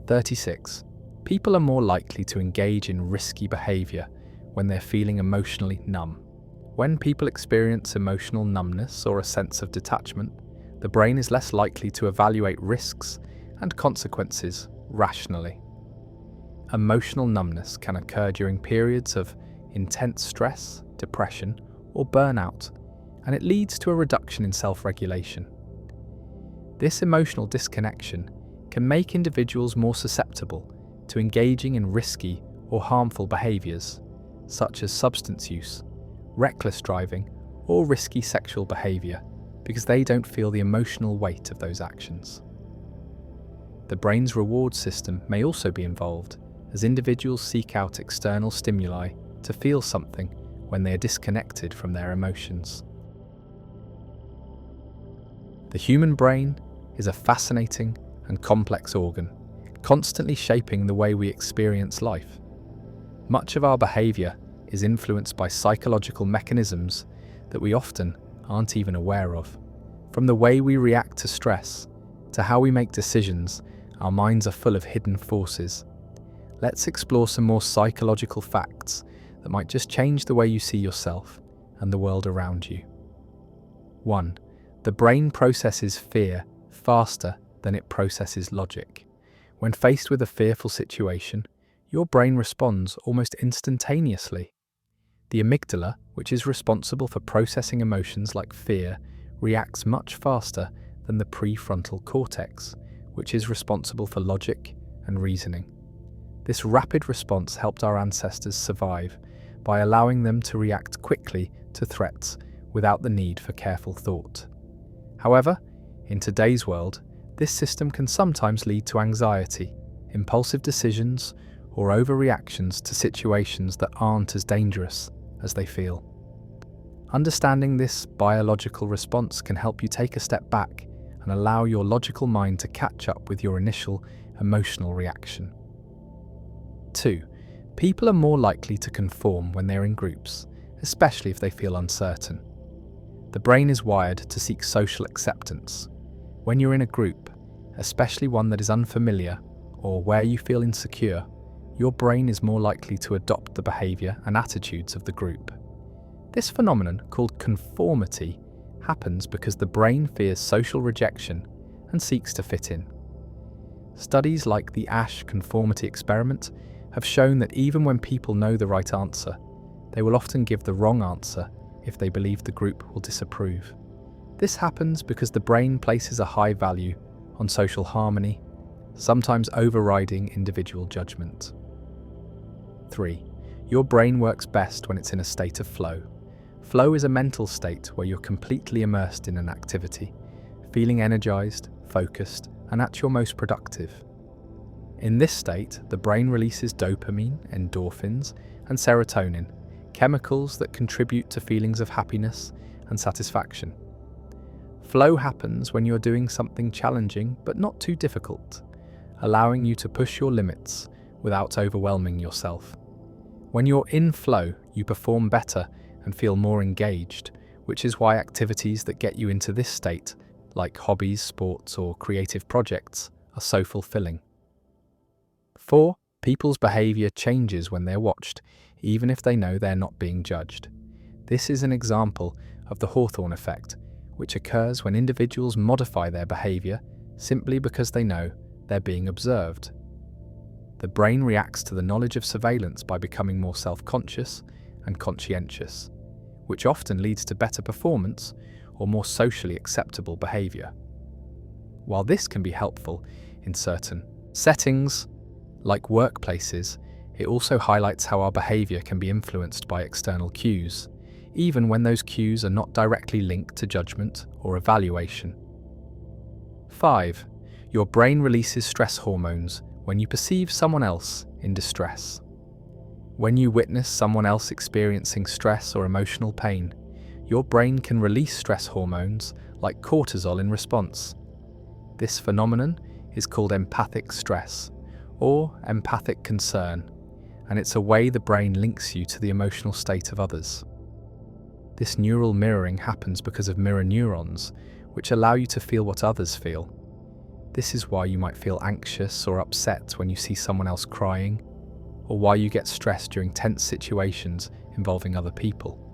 36. People are more likely to engage in risky behaviour when they're feeling emotionally numb. When people experience emotional numbness or a sense of detachment, the brain is less likely to evaluate risks and consequences rationally. Emotional numbness can occur during periods of intense stress, depression, or burnout, and it leads to a reduction in self-regulation. This emotional disconnection can make individuals more susceptible to engaging in risky or harmful behaviours, such as substance use, reckless driving, or risky sexual behaviour, because they don't feel the emotional weight of those actions. The brain's reward system may also be involved, as individuals seek out external stimuli to feel something when they are disconnected from their emotions. The human brain is a fascinating and complex organ, constantly shaping the way we experience life. Much of our behaviour is influenced by psychological mechanisms that we often aren't even aware of. From the way we react to stress to how we make decisions, our minds are full of hidden forces. Let's explore some more psychological facts that might just change the way you see yourself and the world around you. 1. The brain processes fear faster than it processes logic. When faced with a fearful situation, your brain responds almost instantaneously. The amygdala, which is responsible for processing emotions like fear, reacts much faster than the prefrontal cortex, which is responsible for logic and reasoning. This rapid response helped our ancestors survive by allowing them to react quickly to threats without the need for careful thought. However, in today's world, this system can sometimes lead to anxiety, impulsive decisions, or overreactions to situations that aren't as dangerous as they feel. Understanding this biological response can help you take a step back and allow your logical mind to catch up with your initial emotional reaction. 2. People are more likely to conform when they're in groups, especially if they feel uncertain. The brain is wired to seek social acceptance. When you're in a group, especially one that is unfamiliar or where you feel insecure, your brain is more likely to adopt the behaviour and attitudes of the group. This phenomenon, called conformity, happens because the brain fears social rejection and seeks to fit in. Studies like the Ash conformity experiment have shown that even when people know the right answer, they will often give the wrong answer if they believe the group will disapprove. This happens because the brain places a high value on social harmony, sometimes overriding individual judgment. 3. Your brain works best when it's in a state of flow. Flow is a mental state where you're completely immersed in an activity, feeling energized, focused, and at your most productive. In this state, the brain releases dopamine, endorphins, and serotonin, chemicals that contribute to feelings of happiness and satisfaction. Flow happens when you're doing something challenging but not too difficult, allowing you to push your limits without overwhelming yourself. When you're in flow, you perform better and feel more engaged, which is why activities that get you into this state, like hobbies, sports, or creative projects, are so fulfilling. 4. People's behaviour changes when they're watched, even if they know they're not being judged. This is an example of the Hawthorne effect, which occurs when individuals modify their behaviour simply because they know they're being observed. The brain reacts to the knowledge of surveillance by becoming more self-conscious and conscientious, which often leads to better performance or more socially acceptable behaviour. While this can be helpful in certain settings, like workplaces, it also highlights how our behaviour can be influenced by external cues, even when those cues are not directly linked to judgment or evaluation. 5. Your brain releases stress hormones when you perceive someone else in distress. When you witness someone else experiencing stress or emotional pain, your brain can release stress hormones like cortisol in response. This phenomenon is called empathic stress, or empathic concern, and it's a way the brain links you to the emotional state of others. This neural mirroring happens because of mirror neurons, which allow you to feel what others feel. This is why you might feel anxious or upset when you see someone else crying, or why you get stressed during tense situations involving other people.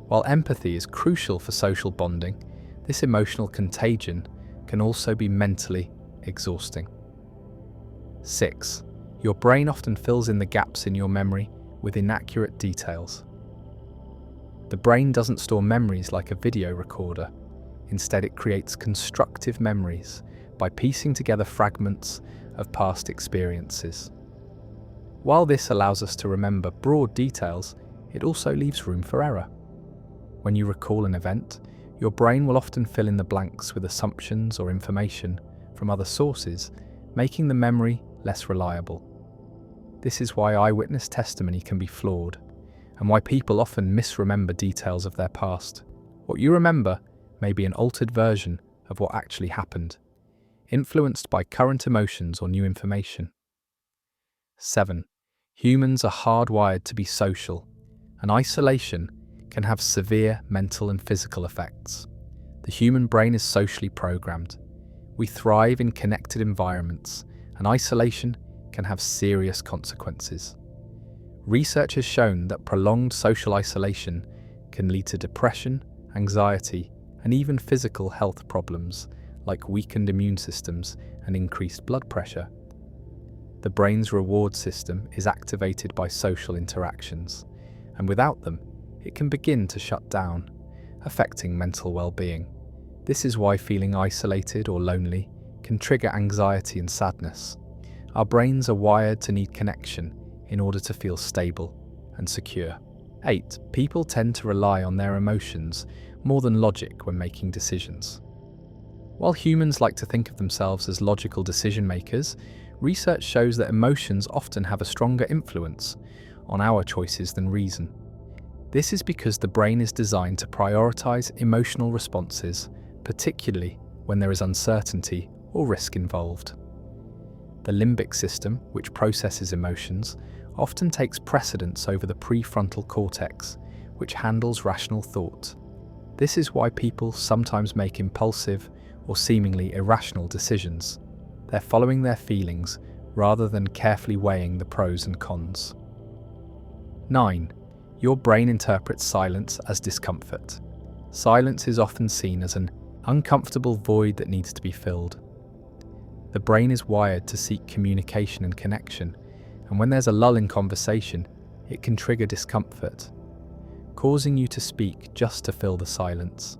While empathy is crucial for social bonding, this emotional contagion can also be mentally exhausting. 6. Your brain often fills in the gaps in your memory with inaccurate details. The brain doesn't store memories like a video recorder. Instead, it creates constructive memories by piecing together fragments of past experiences. While this allows us to remember broad details, it also leaves room for error. When you recall an event, your brain will often fill in the blanks with assumptions or information from other sources, making the memory less reliable. This is why eyewitness testimony can be flawed, and why people often misremember details of their past. What you remember may be an altered version of what actually happened, influenced by current emotions or new information. 7. Humans are hardwired to be social, and isolation can have severe mental and physical effects. The human brain is socially programmed. We thrive in connected environments, and isolation can have serious consequences. Research has shown that prolonged social isolation can lead to depression, anxiety, and even physical health problems like weakened immune systems and increased blood pressure. The brain's reward system is activated by social interactions, and without them, it can begin to shut down, affecting mental well-being. This is why feeling isolated or lonely can trigger anxiety and sadness. Our brains are wired to need connection in order to feel stable and secure. 8. People tend to rely on their emotions more than logic when making decisions. While humans like to think of themselves as logical decision makers, research shows that emotions often have a stronger influence on our choices than reason. This is because the brain is designed to prioritize emotional responses, particularly when there is uncertainty or risk involved. The limbic system, which processes emotions, often takes precedence over the prefrontal cortex, which handles rational thought. This is why people sometimes make impulsive or seemingly irrational decisions. They're following their feelings rather than carefully weighing the pros and cons. 9. Your brain interprets silence as discomfort. Silence is often seen as an uncomfortable void that needs to be filled. The brain is wired to seek communication and connection, and when there's a lull in conversation, it can trigger discomfort, causing you to speak just to fill the silence.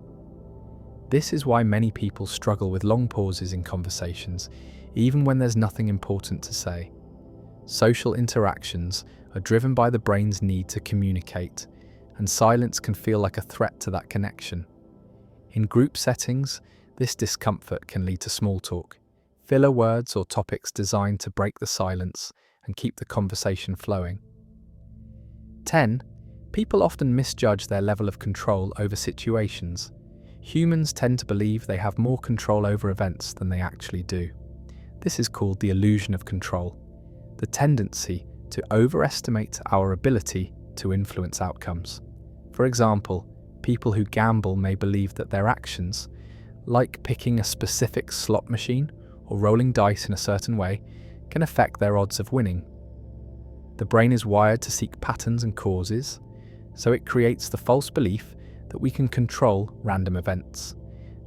This is why many people struggle with long pauses in conversations, even when there's nothing important to say. Social interactions are driven by the brain's need to communicate, and silence can feel like a threat to that connection. In group settings, this discomfort can lead to small talk, filler words or topics designed to break the silence and keep the conversation flowing. 10. People often misjudge their level of control over situations. Humans tend to believe they have more control over events than they actually do. This is called the illusion of control, the tendency to overestimate our ability to influence outcomes. For example, people who gamble may believe that their actions, like picking a specific slot machine or rolling dice in a certain way, can affect their odds of winning. The brain is wired to seek patterns and causes, so it creates the false belief that we can control random events.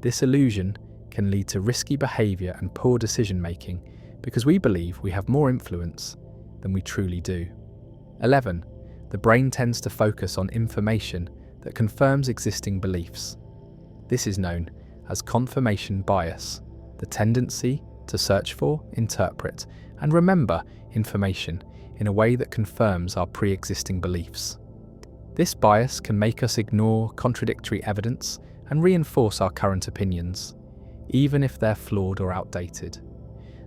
This illusion can lead to risky behaviour and poor decision-making because we believe we have more influence than we truly do. 11. The brain tends to focus on information that confirms existing beliefs. This is known as confirmation bias, the tendency to search for, interpret, and remember information in a way that confirms our pre-existing beliefs. This bias can make us ignore contradictory evidence and reinforce our current opinions, even if they're flawed or outdated.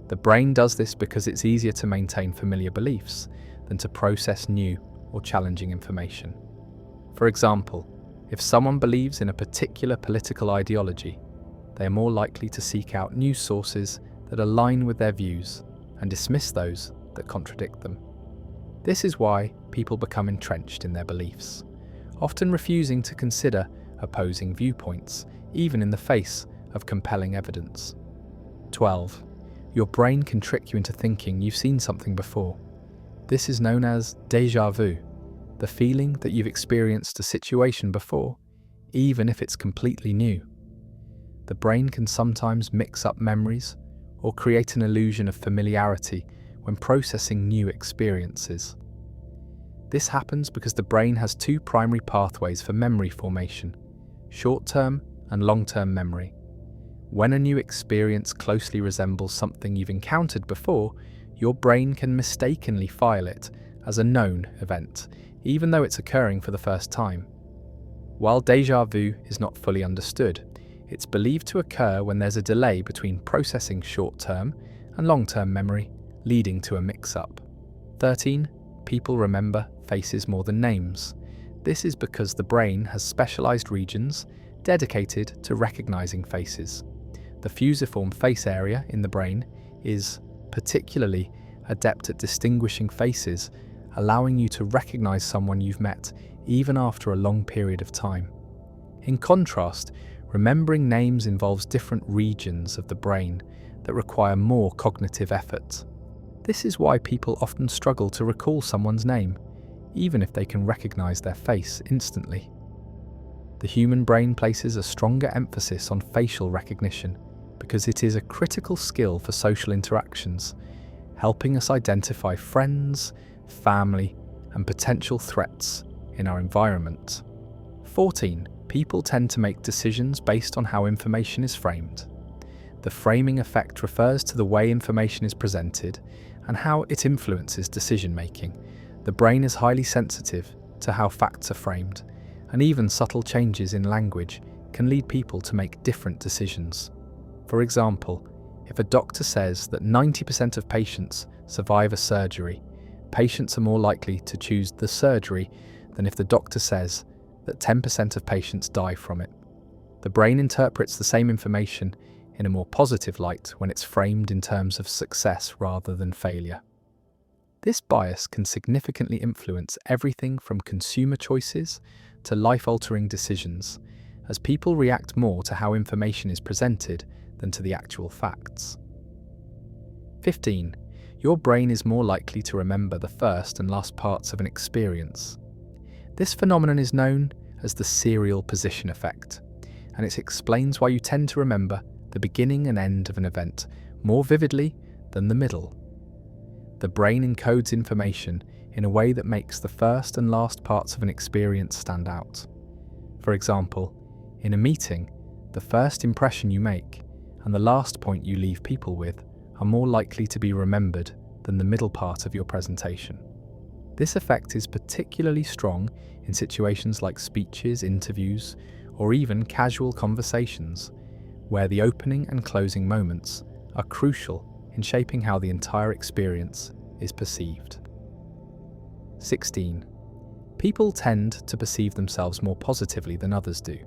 The brain does this because it's easier to maintain familiar beliefs than to process new or challenging information. For example, if someone believes in a particular political ideology, they are more likely to seek out news sources that align with their views and dismiss those that contradict them. This is why people become entrenched in their beliefs, often refusing to consider opposing viewpoints, even in the face of compelling evidence. 12. Your brain can trick you into thinking you've seen something before. This is known as déjà vu, the feeling that you've experienced a situation before, even if it's completely new. The brain can sometimes mix up memories or create an illusion of familiarity when processing new experiences. This happens because the brain has two primary pathways for memory formation: short-term and long-term memory. When a new experience closely resembles something you've encountered before, your brain can mistakenly file it as a known event, even though it's occurring for the first time. While déjà vu is not fully understood, it's believed to occur when there's a delay between processing short-term and long-term memory, leading to a mix-up. 13. People remember faces more than names. This is because the brain has specialized regions dedicated to recognizing faces. The fusiform face area in the brain is particularly adept at distinguishing faces, allowing you to recognize someone you've met even after a long period of time. In contrast, remembering names involves different regions of the brain that require more cognitive effort. This is why people often struggle to recall someone's name, even if they can recognize their face instantly. The human brain places a stronger emphasis on facial recognition because it is a critical skill for social interactions, helping us identify friends, family, and potential threats in our environment. 14. People tend to make decisions based on how information is framed. The framing effect refers to the way information is presented and how it influences decision-making. The brain is highly sensitive to how facts are framed, and even subtle changes in language can lead people to make different decisions. For example, if a doctor says that 90% of patients survive a surgery, patients are more likely to choose the surgery than if the doctor says that 10% of patients die from it. The brain interprets the same information in a more positive light when it's framed in terms of success rather than failure. This bias can significantly influence everything from consumer choices to life-altering decisions, as people react more to how information is presented than to the actual facts. 15. Your brain is more likely to remember the first and last parts of an experience. This phenomenon is known as the serial position effect, and it explains why you tend to remember the beginning and end of an event more vividly than the middle. The brain encodes information in a way that makes the first and last parts of an experience stand out. For example, in a meeting, the first impression you make and the last point you leave people with are more likely to be remembered than the middle part of your presentation. This effect is particularly strong in situations like speeches, interviews, or even casual conversations, where the opening and closing moments are crucial in shaping how the entire experience is perceived. 16. People tend to perceive themselves more positively than others do.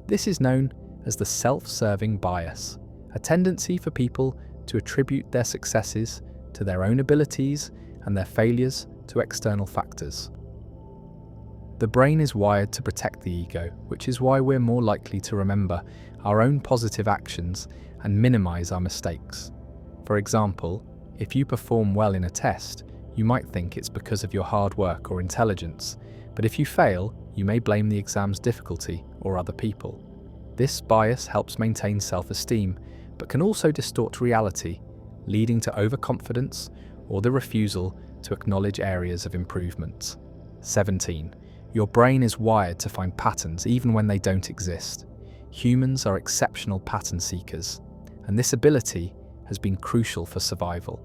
This is known as the self-serving bias, a tendency for people to attribute their successes to their own abilities and their failures to external factors. The brain is wired to protect the ego, which is why we're more likely to remember our own positive actions and minimize our mistakes. For example, if you perform well in a test, you might think it's because of your hard work or intelligence, but if you fail, you may blame the exam's difficulty or other people. This bias helps maintain self-esteem, but can also distort reality, leading to overconfidence or the refusal to acknowledge areas of improvement. 17. Your brain is wired to find patterns even when they don't exist. Humans are exceptional pattern seekers, and this ability has been crucial for survival.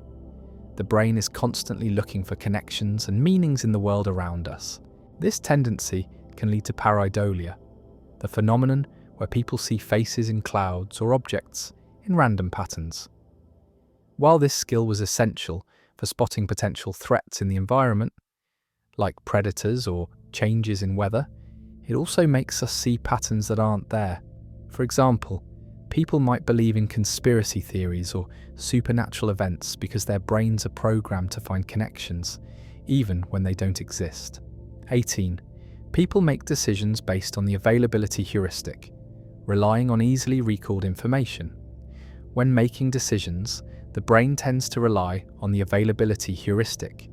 The brain is constantly looking for connections and meanings in the world around us. This tendency can lead to pareidolia, the phenomenon where people see faces in clouds or objects in random patterns. While this skill was essential for spotting potential threats in the environment, like predators or changes in weather, it also makes us see patterns that aren't there. For example, People might believe in conspiracy theories or supernatural events because their brains are programmed to find connections, even when they don't exist. 18. People make decisions based on the availability heuristic, relying on easily recalled information. When making decisions, the brain tends to rely on the availability heuristic,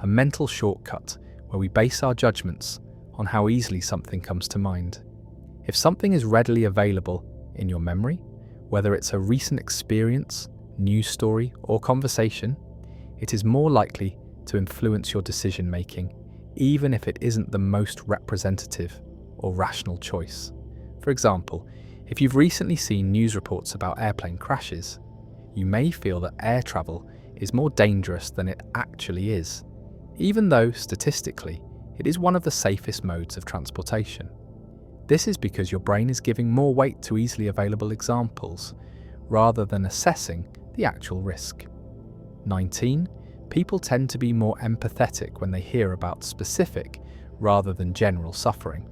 a mental shortcut where we base our judgments on how easily something comes to mind. If something is readily available in your memory, whether it's a recent experience, news story, or conversation, it is more likely to influence your decision-making, even if it isn't the most representative or rational choice. For example, if you've recently seen news reports about airplane crashes, you may feel that air travel is more dangerous than it actually is, even though, statistically, it is one of the safest modes of transportation. This is because your brain is giving more weight to easily available examples, rather than assessing the actual risk. 19. People tend to be more empathetic when they hear about specific, rather than general suffering.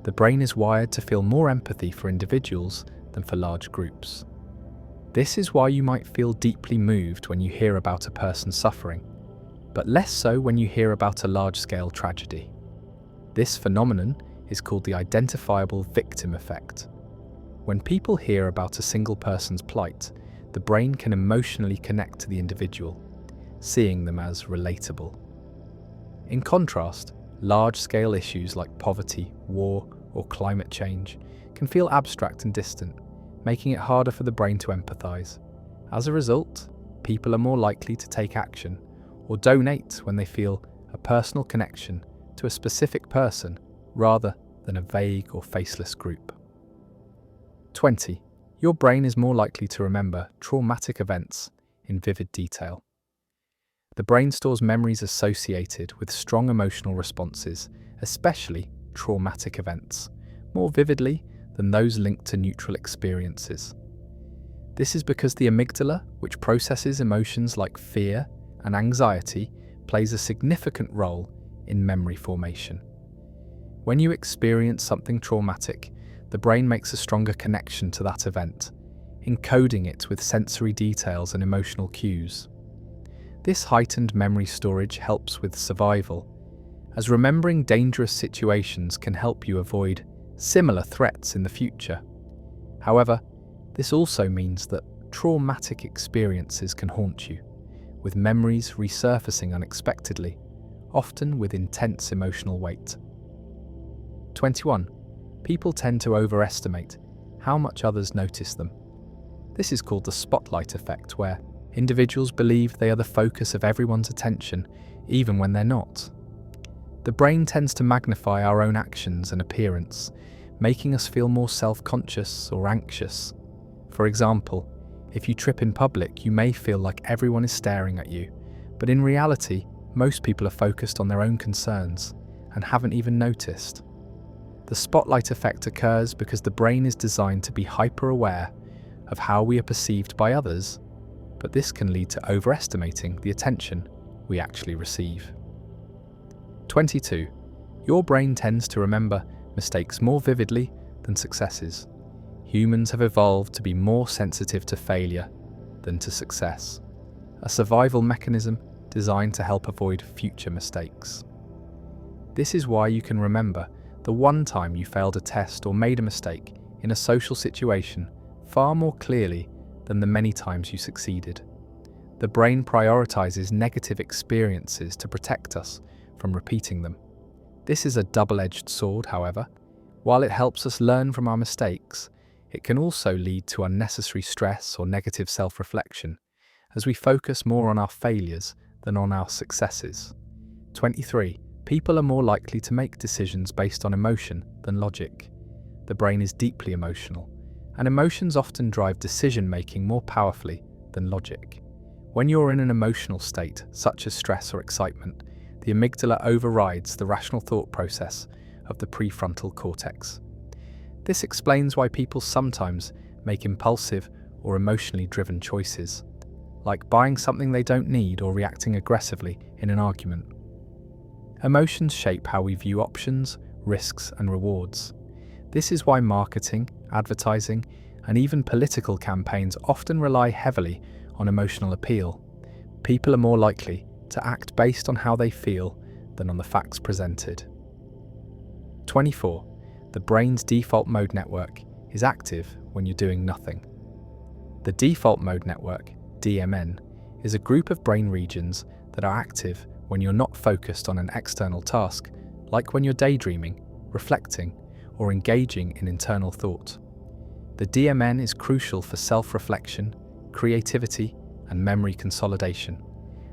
The brain is wired to feel more empathy for individuals than for large groups. This is why you might feel deeply moved when you hear about a person suffering, but less so when you hear about a large-scale tragedy. This phenomenon is called the identifiable victim effect. When people hear about a single person's plight, the brain can emotionally connect to the individual, seeing them as relatable. In contrast, large-scale issues like poverty, war, or climate change can feel abstract and distant, making it harder for the brain to empathize. As a result, people are more likely to take action or donate when they feel a personal connection to a specific person rather than a vague or faceless group. 20. Your brain is more likely to remember traumatic events in vivid detail. The brain stores memories associated with strong emotional responses, especially traumatic events, more vividly than those linked to neutral experiences. This is because the amygdala, which processes emotions like fear and anxiety, plays a significant role in memory formation. When you experience something traumatic, the brain makes a stronger connection to that event, encoding it with sensory details and emotional cues. This heightened memory storage helps with survival, as remembering dangerous situations can help you avoid similar threats in the future. However, this also means that traumatic experiences can haunt you, with memories resurfacing unexpectedly, often with intense emotional weight. 21. People tend to overestimate how much others notice them. This is called the spotlight effect, where individuals believe they are the focus of everyone's attention, even when they're not. The brain tends to magnify our own actions and appearance, making us feel more self-conscious or anxious. For example, if you trip in public, you may feel like everyone is staring at you, but in reality, most people are focused on their own concerns and haven't even noticed. The spotlight effect occurs because the brain is designed to be hyper-aware of how we are perceived by others, but this can lead to overestimating the attention we actually receive. 22. Your brain tends to remember mistakes more vividly than successes. Humans have evolved to be more sensitive to failure than to success, a survival mechanism designed to help avoid future mistakes. This is why you can remember the one time you failed a test or made a mistake in a social situation far more clearly than the many times you succeeded. The brain prioritizes negative experiences to protect us from repeating them. This is a double-edged sword, however. While it helps us learn from our mistakes, it can also lead to unnecessary stress or negative self-reflection, as we focus more on our failures than on our successes. 23. People are more likely to make decisions based on emotion than logic. The brain is deeply emotional, and emotions often drive decision-making more powerfully than logic. When you're in an emotional state, such as stress or excitement, the amygdala overrides the rational thought process of the prefrontal cortex. This explains why people sometimes make impulsive or emotionally driven choices, like buying something they don't need or reacting aggressively in an argument. Emotions shape how we view options, risks, and rewards. This is why marketing, advertising, and even political campaigns often rely heavily on emotional appeal. People are more likely to act based on how they feel than on the facts presented. 24. The brain's default mode network is active when you're doing nothing. The default mode network, DMN, is a group of brain regions that are active when you're not focused on an external task, like when you're daydreaming, reflecting, or engaging in internal thought. The DMN is crucial for self-reflection, creativity, and memory consolidation,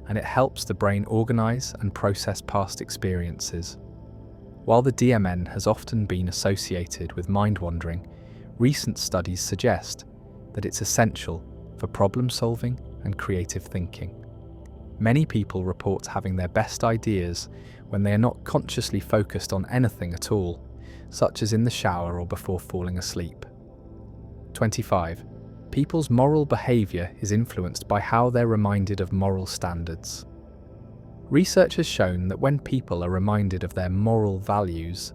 and it helps the brain organize and process past experiences. While the DMN has often been associated with mind-wandering, recent studies suggest that it's essential for problem-solving and creative thinking. Many people report having their best ideas when they are not consciously focused on anything at all, such as in the shower or before falling asleep. 25. People's moral behaviour is influenced by how they're reminded of moral standards. Research has shown that when people are reminded of their moral values,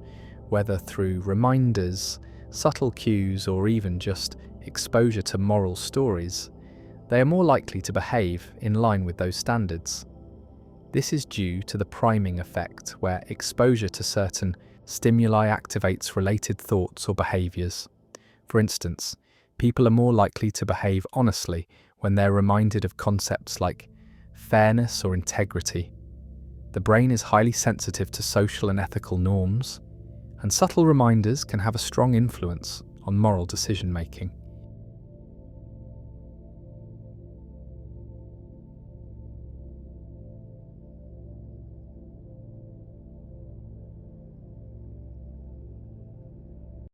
whether through reminders, subtle cues, or even just exposure to moral stories, they are more likely to behave in line with those standards. This is due to the priming effect, where exposure to certain stimuli activates related thoughts or behaviours. For instance, people are more likely to behave honestly when they're reminded of concepts like fairness or integrity. The brain is highly sensitive to social and ethical norms, and subtle reminders can have a strong influence on moral decision-making.